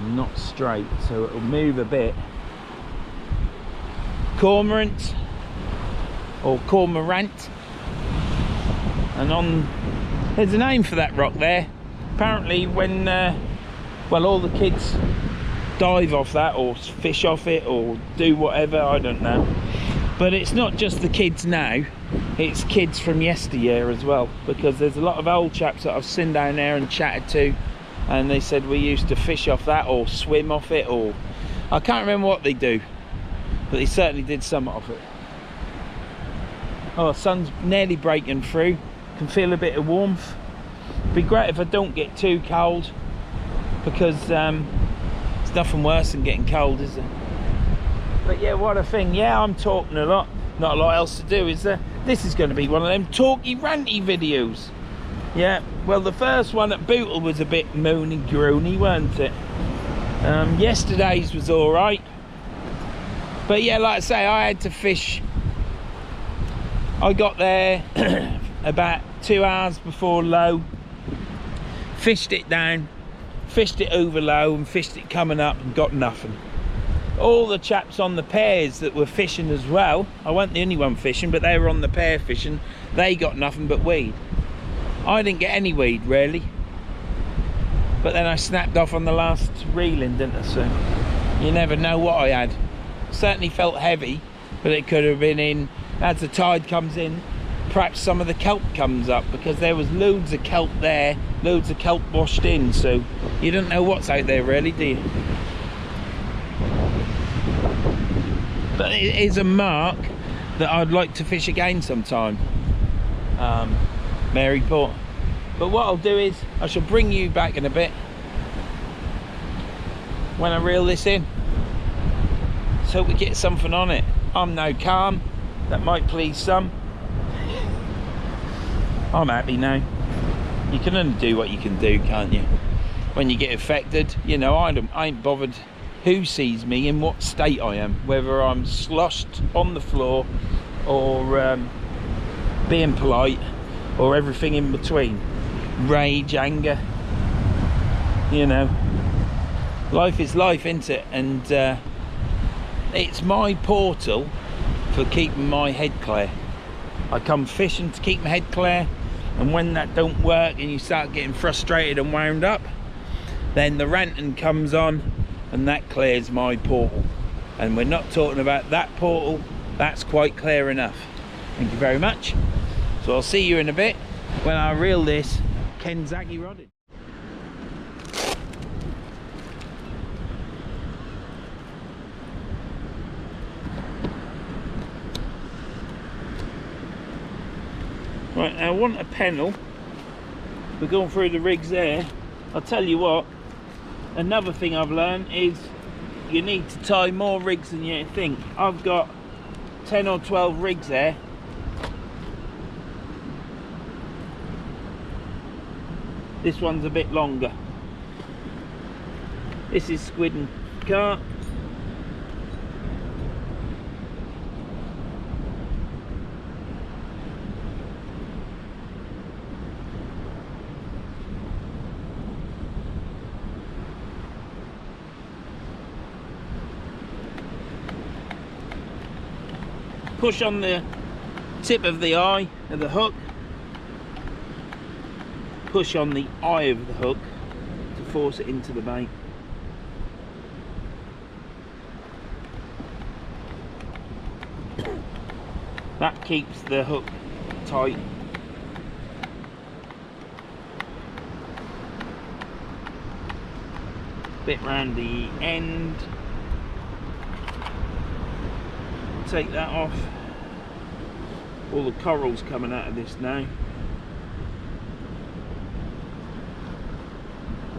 A: not straight, so it'll move a bit. Cormorant or cormorant, and on there's a name for that rock there. Apparently when well, all the kids dive off that or fish off it or do whatever, I don't know. But it's not just the kids now, it's kids from yesteryear as well, because there's a lot of old chaps that I've seen down there and chatted to, and they said we used to fish off that or swim off it, or I can't remember what they do, but they certainly did some off it. Oh, the sun's nearly breaking through, can feel a bit of warmth. It'd be great if I don't get too cold, because it's nothing worse than getting cold, is there? But yeah, what a thing. Yeah, I'm talking a lot, not a lot else to do, is there? This is going to be one of them talky ranty videos. Yeah, well, the first one at Bootle was a bit moany groany, weren't it? Yesterday's was all right, but yeah, like I say, I had to fish. I got there about 2 hours before low, fished it down, fished it over low, and fished it coming up, and got nothing. All the chaps on the pairs that were fishing as well, I wasn't the only one fishing, but they were on the pair fishing, they got nothing but weed. I didn't get any weed really, but then I snapped off on the last reeling, didn't I? So you never know what I had. Certainly felt heavy, but it could have been in, as the tide comes in, perhaps some of the kelp comes up, because there was loads of kelp there, loads of kelp washed in, so you don't know what's out there really, do you? But it is a mark that I'd like to fish again sometime, Maryport. But what I'll do is I shall bring you back in a bit when I reel this in, so we get something on it. I'm no calm, that might please some. I'm happy now. You can only do what you can do, can't you? When you get affected, you know, I ain't bothered who sees me, in what state I am, whether I'm sloshed on the floor or being polite, or everything in between. Rage, anger, you know, life is life, isn't it? And it's my portal for keeping my head clear. I come fishing to keep my head clear, and when that don't work and you start getting frustrated and wound up, then the ranting comes on and that clears my portal. And we're not talking about that portal, that's quite clear enough. Thank you very much. So I'll see you in a bit when I reel this Kenzaki rod in. Right, I want a pennel. We're going through the rigs there. I'll tell you what, another thing I've learned is you need to tie more rigs than you think. I've got 10 or 12 rigs there. This one's a bit longer. This is squid and carp. Push on the tip of the eye of the hook. Push on the eye of the hook to force it into the bait. That keeps the hook tight. Bit round the end. Take that off. All the coral's coming out of this now.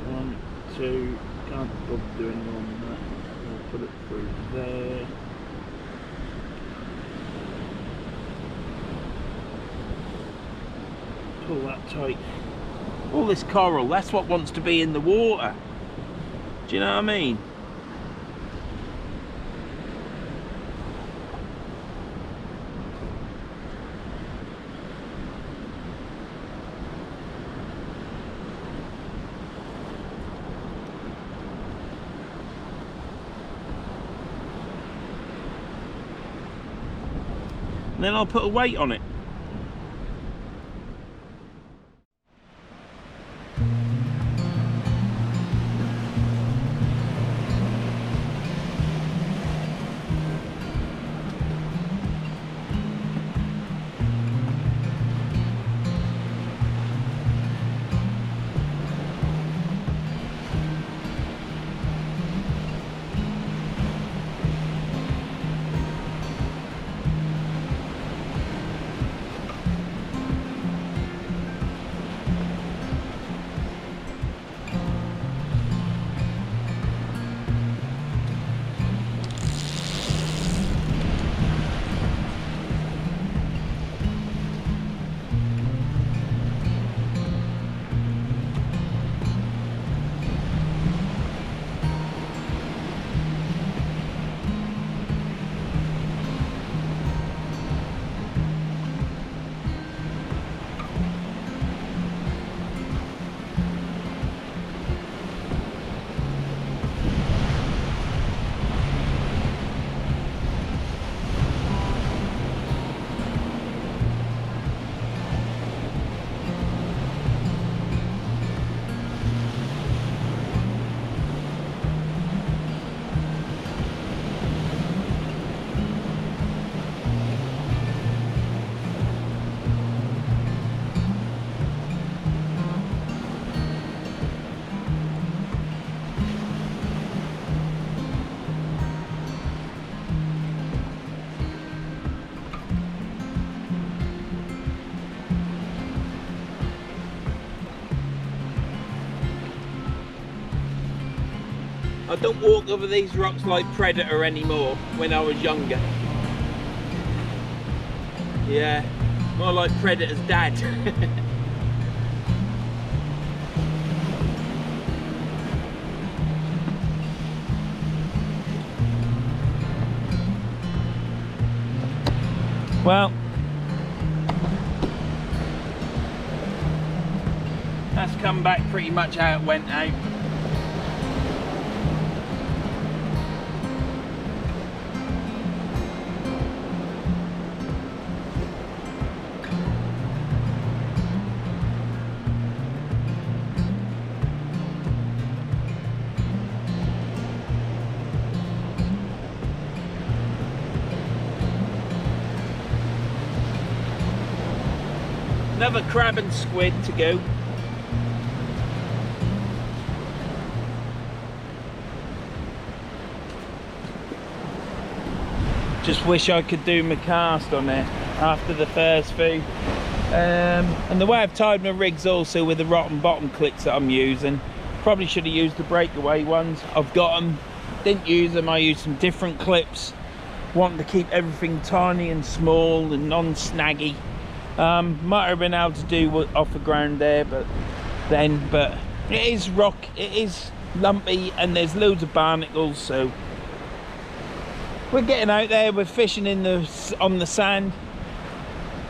A: 1, 2, can't bother doing more than that. I'll put it through there. Pull that tight. All this coral, that's what wants to be in the water. Do you know what I mean? And then I'll put a weight on it. I don't walk over these rocks like Predator anymore when I was younger. Yeah, more like Predator's dad. Well, that's come back pretty much how it went out. Another crab and squid to go. Just wish I could do my cast on it after the first few. And the way I've tied my rigs also with the rotten bottom clips that I'm using, probably should have used the breakaway ones. I've got them, didn't use them, I used some different clips, wanting to keep everything tiny and small and non-snaggy. Might have been able to do off the ground there, but it is rock, it is lumpy, and there's loads of barnacles, so we're getting out there, we're fishing on the sand.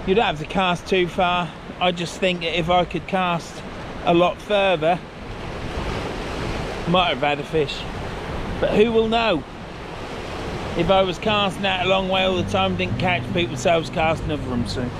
A: You don't have to cast too far. I just think that if I could cast a lot further, might have had a fish, but who will know? If I was casting out a long way all the time, didn't catch, people themselves casting over them soon.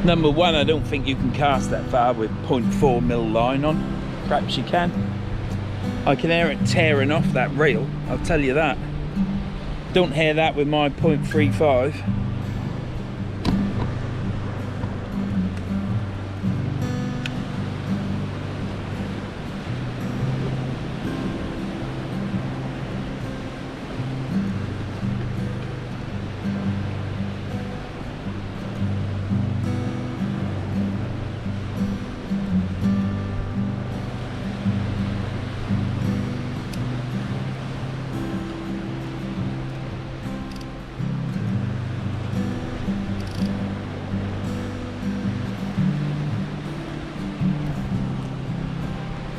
A: Number one, I don't think you can cast that far with 0.4mm line on. Perhaps you can. I can hear it tearing off that reel, I'll tell you that. Don't hear that with my 0.35.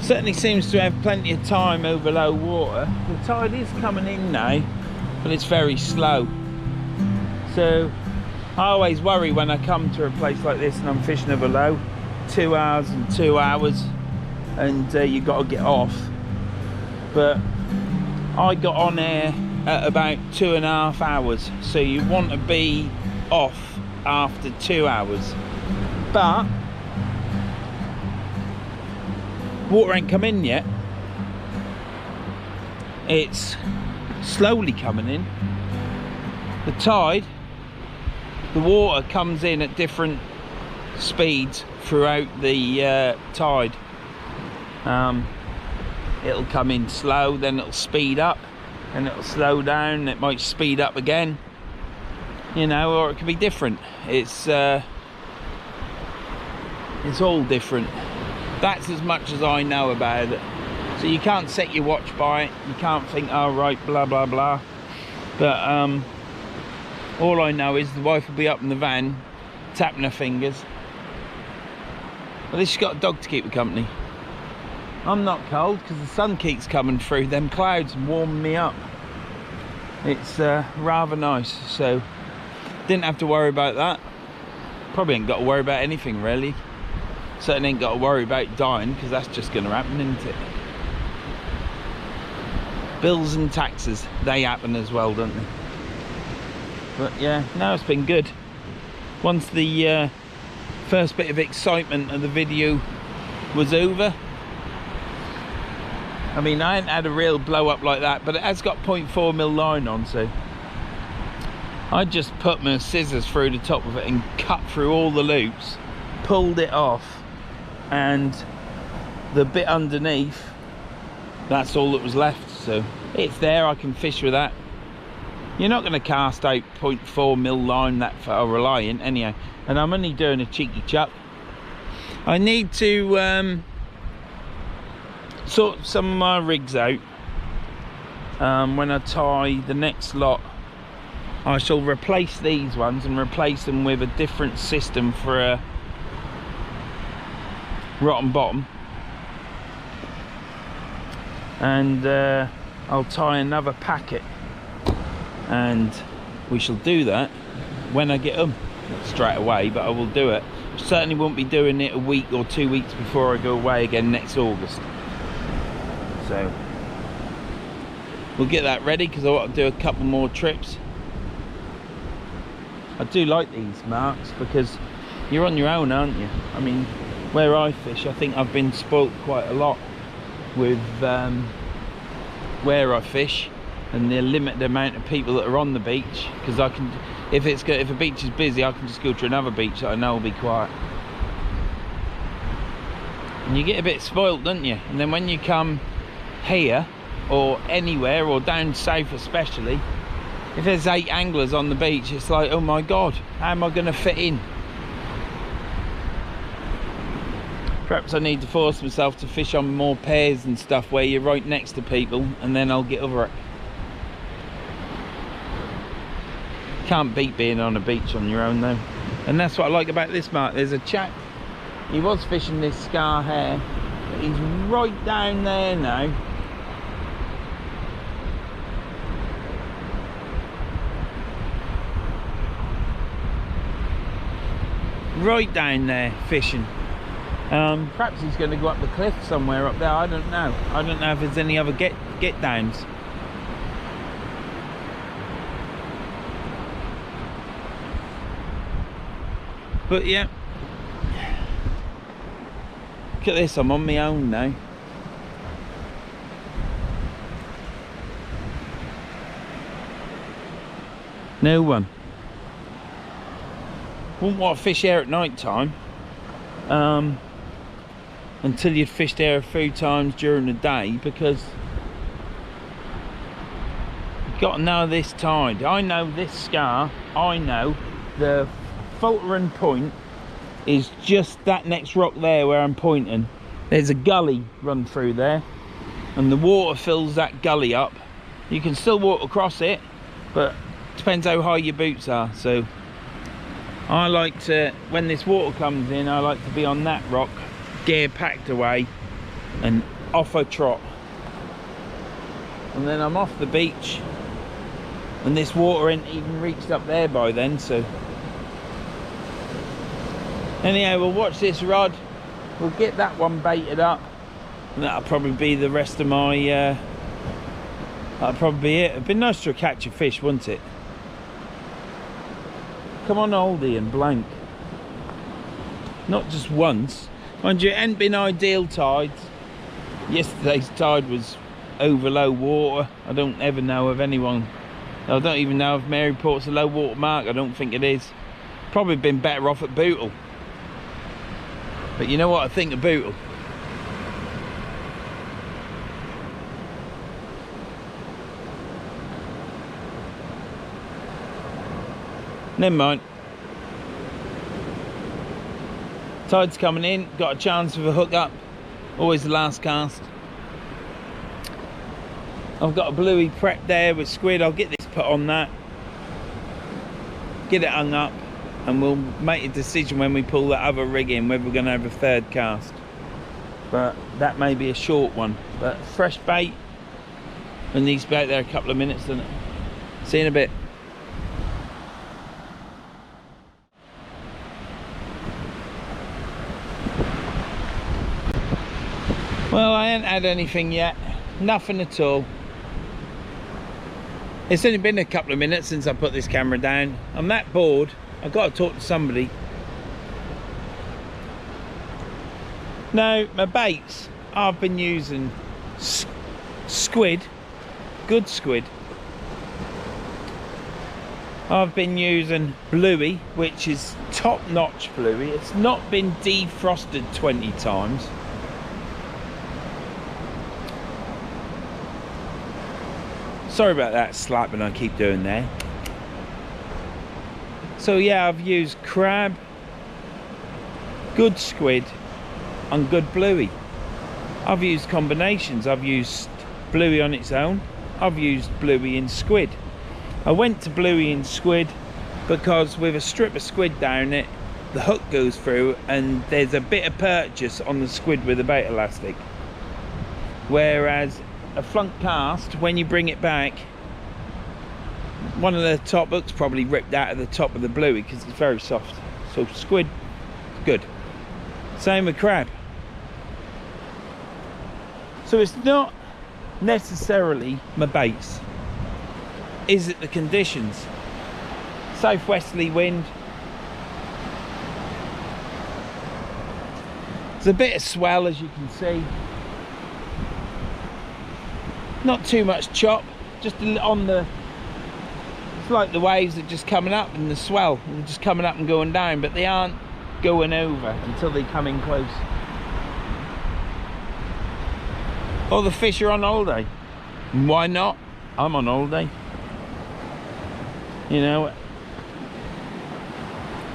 A: Certainly seems to have plenty of time over low water. The tide is coming in now, but it's very slow. So I always worry when I come to a place like this and I'm fishing over low, 2 hours and 2 hours, and you've got to get off. But I got on air at about 2.5 hours, so you want to be off after 2 hours. But water ain't come in yet. It's slowly coming in. The tide, the water comes in at different speeds throughout the tide. It'll come in slow, then it'll speed up, and it'll slow down, it might speed up again, you know, or it could be different. It's all different. That's as much as I know about it. So you can't set your watch by it. You can't think, oh right, blah blah blah. But all I know is the wife will be up in the van tapping her fingers. At least she's got a dog to keep her company. I'm not cold because the sun keeps coming through them clouds and warming me up. It's rather nice, so didn't have to worry about that. Probably ain't got to worry about anything really. Certainly ain't got to worry about dying, because that's just going to happen, isn't it? Bills and taxes, they happen as well, don't they? But yeah, no, it's been good. Once the first bit of excitement of the video was over, I mean, I ain't had a real blow up like that, but it has got 0.4mm line on, so I just put my scissors through the top of it and cut through all the loops, pulled it off, and the bit underneath that's all that was left. So it's there, I can fish with that. You're not going to cast out 0.4 mil line that far reliant anyhow, and I'm only doing a cheeky chuck. I need to sort some of my rigs out. When I tie the next lot, I shall replace these ones and replace them with a different system for a rotten bottom, and I'll tie another packet, and we shall do that when I get them. Not straight away, but I will do it. Certainly won't be doing it a week or 2 weeks before I go away again next August. So we'll get that ready, because I want to do a couple more trips. I do like these marks because you're on your own, aren't you? I mean, where I fish, I think I've been spoilt quite a lot with where I fish and the limited amount of people that are on the beach, because I can, if a beach is busy, I can just go to another beach that I know will be quiet. And you get a bit spoilt, don't you? And then when you come here or anywhere, or down south especially, if there's 8 anglers on the beach, it's like, oh my god, how am I going to fit in? Perhaps I need to force myself to fish on more pairs and stuff where you're right next to people, and then I'll get over it. Can't beat being on a beach on your own though. And that's what I like about this mark. There's a chap, he was fishing this scar here, but he's right down there now. Right down there fishing. Perhaps he's going to go up the cliff somewhere up there. I don't know. I don't know if there's any other get downs. But yeah, look at this, I'm on my own now. No one. Wouldn't want to fish here at night time, until you'd fished there a few times during the day, because you've got to know this tide. I know this scar, I know the filtering point is just that next rock there where I'm pointing. There's a gully run through there, and the water fills that gully up. You can still walk across it, but it depends how high your boots are. So I like to, when this water comes in, I like to be on that rock, gear packed away and off a trot, and then I'm off the beach, and this water ain't even reached up there by then. So anyhow, we'll watch this rod, we'll get that one baited up, and that'll probably be the rest of my that'll probably be it. It'd be nice to catch a fish, wouldn't it? Come on, oldie, and blank. Not just once. Mind you, it ain't been ideal tides. Yesterday's tide was over low water. I don't ever know of anyone. I don't even know if Maryport's a low water mark. I don't think it is. Probably been better off at Bootle. But you know what I think of Bootle? Never mind. Tide's coming in, got a chance of a hook up. Always the last cast. I've got a bluey prep there with squid. I'll get this put on that, get it hung up, and we'll make a decision when we pull that other rig in whether we're going to have a third cast. But that may be a short one. But fresh bait, and needs to be out there a couple of minutes, doesn't it? See you in a bit. Well, I ain't had anything yet, nothing at all. It's only been a couple of minutes since I put this camera down. I'm that bored, I've got to talk to somebody. Now, my baits, I've been using squid, good squid. I've been using bluey, which is top-notch bluey. It's not been defrosted 20 times. Sorry about that slapping I keep doing there. So yeah, I've used crab, good squid and good bluey. I've used combinations. I've used bluey on its own. I've used bluey in squid. I went to bluey in squid because with a strip of squid down it, the hook goes through and there's a bit of purchase on the squid with a bait elastic. Whereas a flunk cast, when you bring it back, one of the top hooks probably ripped out of the top of the bluey because it's very soft. So squid, good. Same with crab. So it's not necessarily my baits. Is it the conditions? Southwesterly wind. There's a bit of swell, as you can see. Not too much chop, just on the, it's like the waves are just coming up and the swell, they're just coming up and going down, but they aren't going over until they come in close. All the fish are on holiday. Why not? I'm on holiday. You know,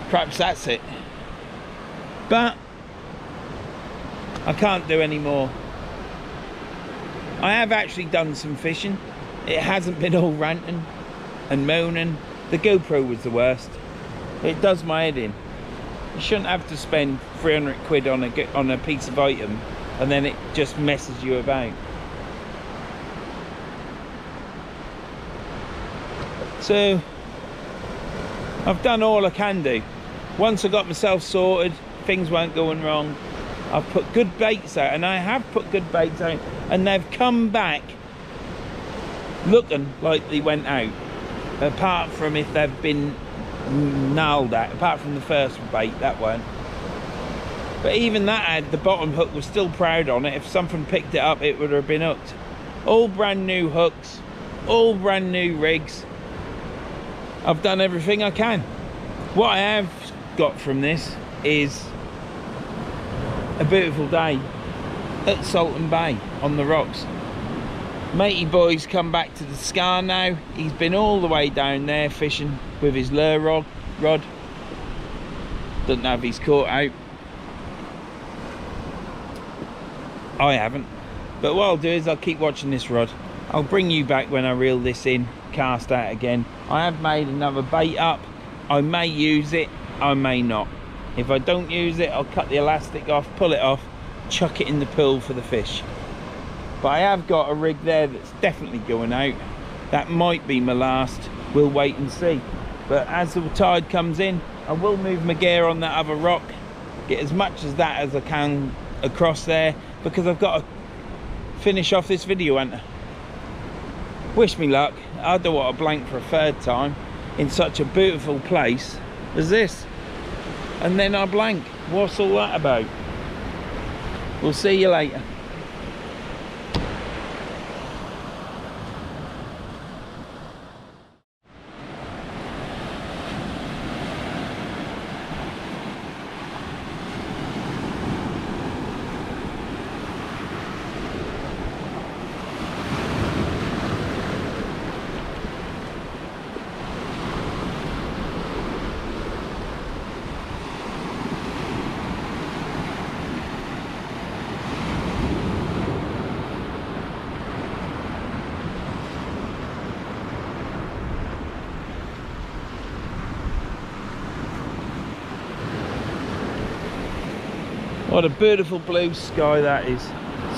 A: perhaps that's it. But I can't do any more. I have actually done some fishing. It hasn't been all ranting and moaning. The GoPro was the worst. It does my head in. You shouldn't have to spend 300 quid on a piece of item and then it just messes you about. So I've done all I can do. Once I got myself sorted, things weren't going wrong. I've put good baits out, and I have put good baits out, and they've come back looking like they went out, apart from if they've been nailed at, apart from the first bait, that weren't. But even that had, the bottom hook was still proud on it. If something picked it up, it would have been hooked. All brand new hooks, all brand new rigs. I've done everything I can. What I have got from this is a beautiful day at Saltom Bay on the rocks. Matey boy's come back to the scar now. He's been all the way down there fishing with his lure rod. Don't know if he's caught out. I haven't. But what I'll do is I'll keep watching this rod. I'll bring you back when I reel this in, cast out again. I have made another bait up. I may use it, I may not. If I don't use it, I'll cut the elastic off, pull it off, chuck it in the pool for the fish. But I have got a rig there that's definitely going out. That might be my last. We'll wait and see. But as the tide comes in, I will move my gear on that other rock, get as much as that as I can across there, because I've got to finish off this video, ain't I? Wish me luck. I don't want to blank for a third time in such a beautiful place as this. And then I blank. What's all that about? We'll see you later. What a beautiful blue sky that is.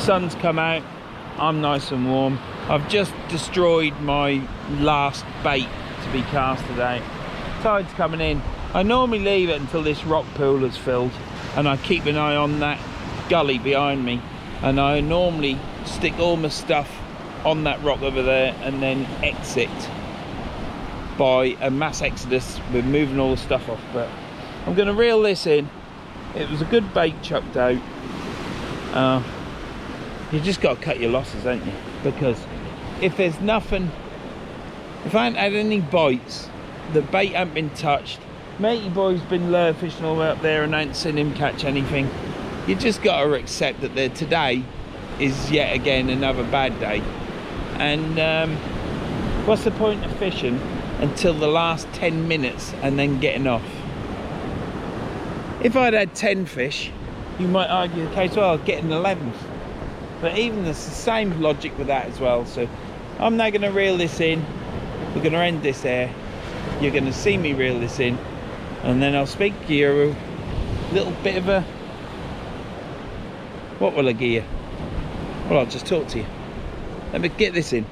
A: Sun's come out, I'm nice and warm. I've just destroyed my last bait to be casted out. Tide's coming in. I normally leave it until this rock pool is filled, and I keep an eye on that gully behind me, and I normally stick all my stuff on that rock over there and then exit by a mass exodus with moving all the stuff off. But I'm going to reel this in. It was a good bait chucked out. You just got to cut your losses, ain't you? Because if there's nothing, if I ain't had any bites, the bait ain't been touched, matey boy's been lure fishing all the way up there and I ain't seen him catch anything, you just got to accept that today is yet again another bad day. And What's the point of fishing until the last 10 minutes and then getting off? If I'd had 10 fish, you might argue the case, well, I'll get an 11th. But even there's the same logic with that as well. So I'm now going to reel this in. We're going to end this there. You're going to see me reel this in. And then I'll speak to you a little bit of a... What will I give you? Well, I'll just talk to you. Let me get this in.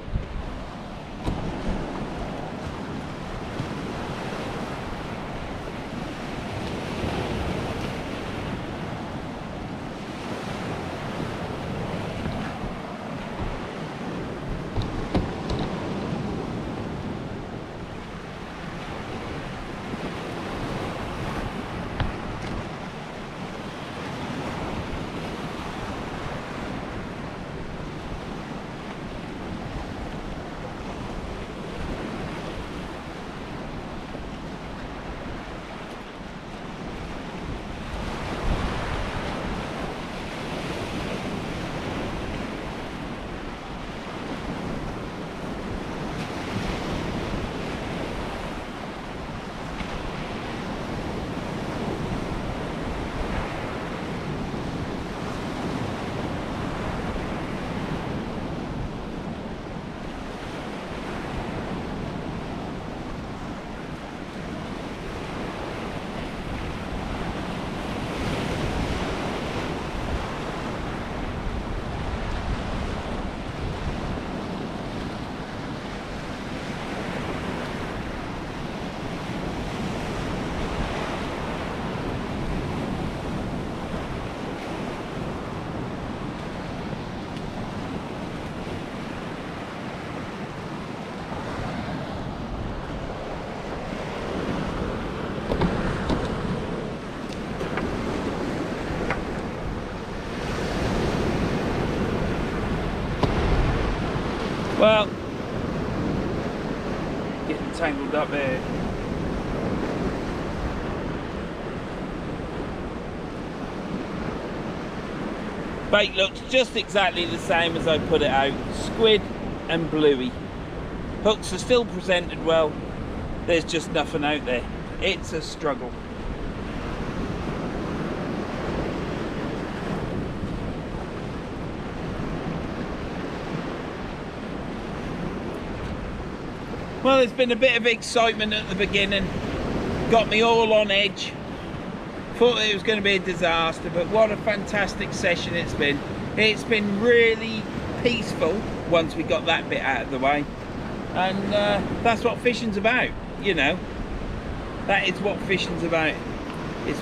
A: Well, getting tangled up there. Bait looks just exactly the same as I put it out. Squid and bluey. Hooks are still presented well. There's just nothing out there. It's a struggle. Well, there's been a bit of excitement at the beginning. Got me all on edge. Thought it was going to be a disaster, but what a fantastic session it's been. It's been really peaceful once we got that bit out of the way. And that's what fishing's about, you know. That is what fishing's about. It's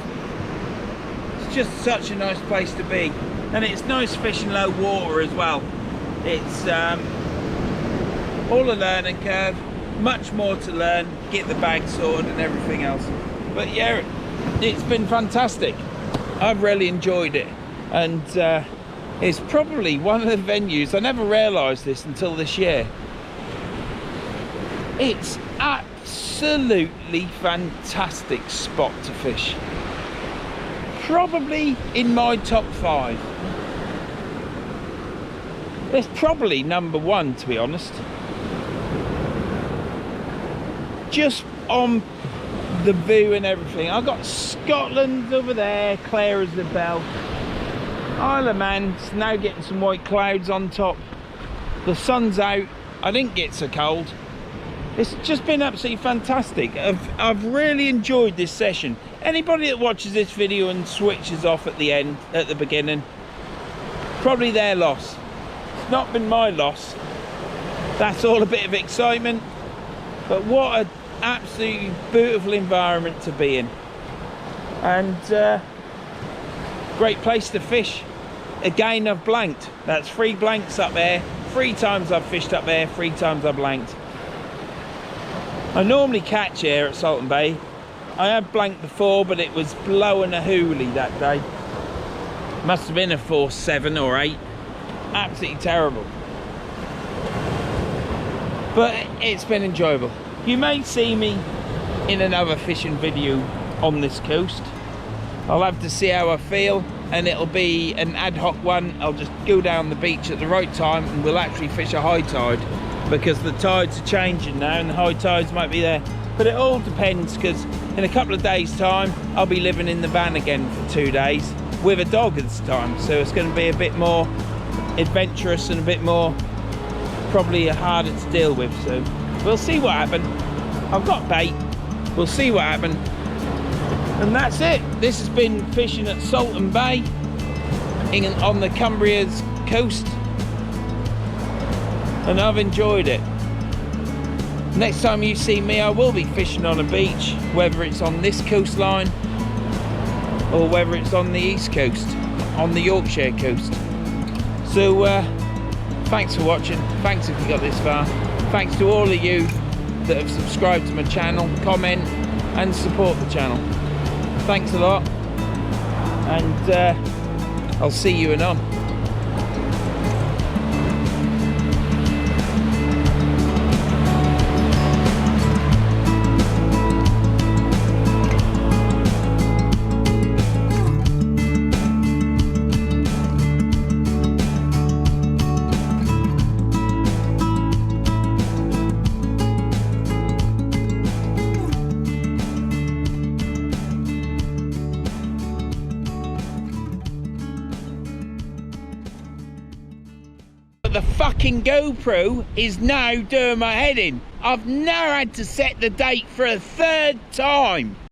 A: just such a nice place to be. And it's nice fishing low water as well. It's all a learning curve. Much more to learn, get the bag sorted and everything else. But yeah, it's been fantastic. I've really enjoyed it. And it's probably one of the venues, I never realised this until this year. It's absolutely fantastic spot to fish. Probably in my top 5. It's probably number 1, to be honest. Just on the view and everything. I've got Scotland over there, clear as the bell. Isle of Man's now getting some white clouds on top. The sun's out. I didn't get so cold. It's just been absolutely fantastic. I've really enjoyed this session. Anybody that watches this video and switches off at the end, at the beginning, probably their loss. It's not been my loss. That's all a bit of excitement. But what an absolutely beautiful environment to be in. And great place to fish. Again, I've blanked. That's 3 blanks up there. 3 times I've fished up there, 3 times I've blanked. I normally catch here at Saltom Bay. I have blanked before, but it was blowing a hoolie that day. Must have been a force 7 or 8. Absolutely terrible. But it's been enjoyable. You may see me in another fishing video on this coast. I'll have to see how I feel, and it'll be an ad hoc one. I'll just go down the beach at the right time and we'll actually fish a high tide because the tides are changing now and the high tides might be there. But it all depends, because in a couple of days time I'll be living in the van again for 2 days with a dog this time, so it's going to be a bit more adventurous and a bit more probably harder to deal with. So we'll see what happens. I've got bait, we'll see what happens. And that's it. This has been fishing at Saltom Bay on the Cumbria's coast, and I've enjoyed it. Next time you see me, I will be fishing on a beach, whether it's on this coastline or whether it's on the east coast, on the Yorkshire coast. So thanks for watching, thanks if you got this far, thanks to all of you that have subscribed to my channel, comment and support the channel. Thanks a lot, and I'll see you anon. The fucking GoPro is now doing my head in. I've now had to set the date for a 3rd time.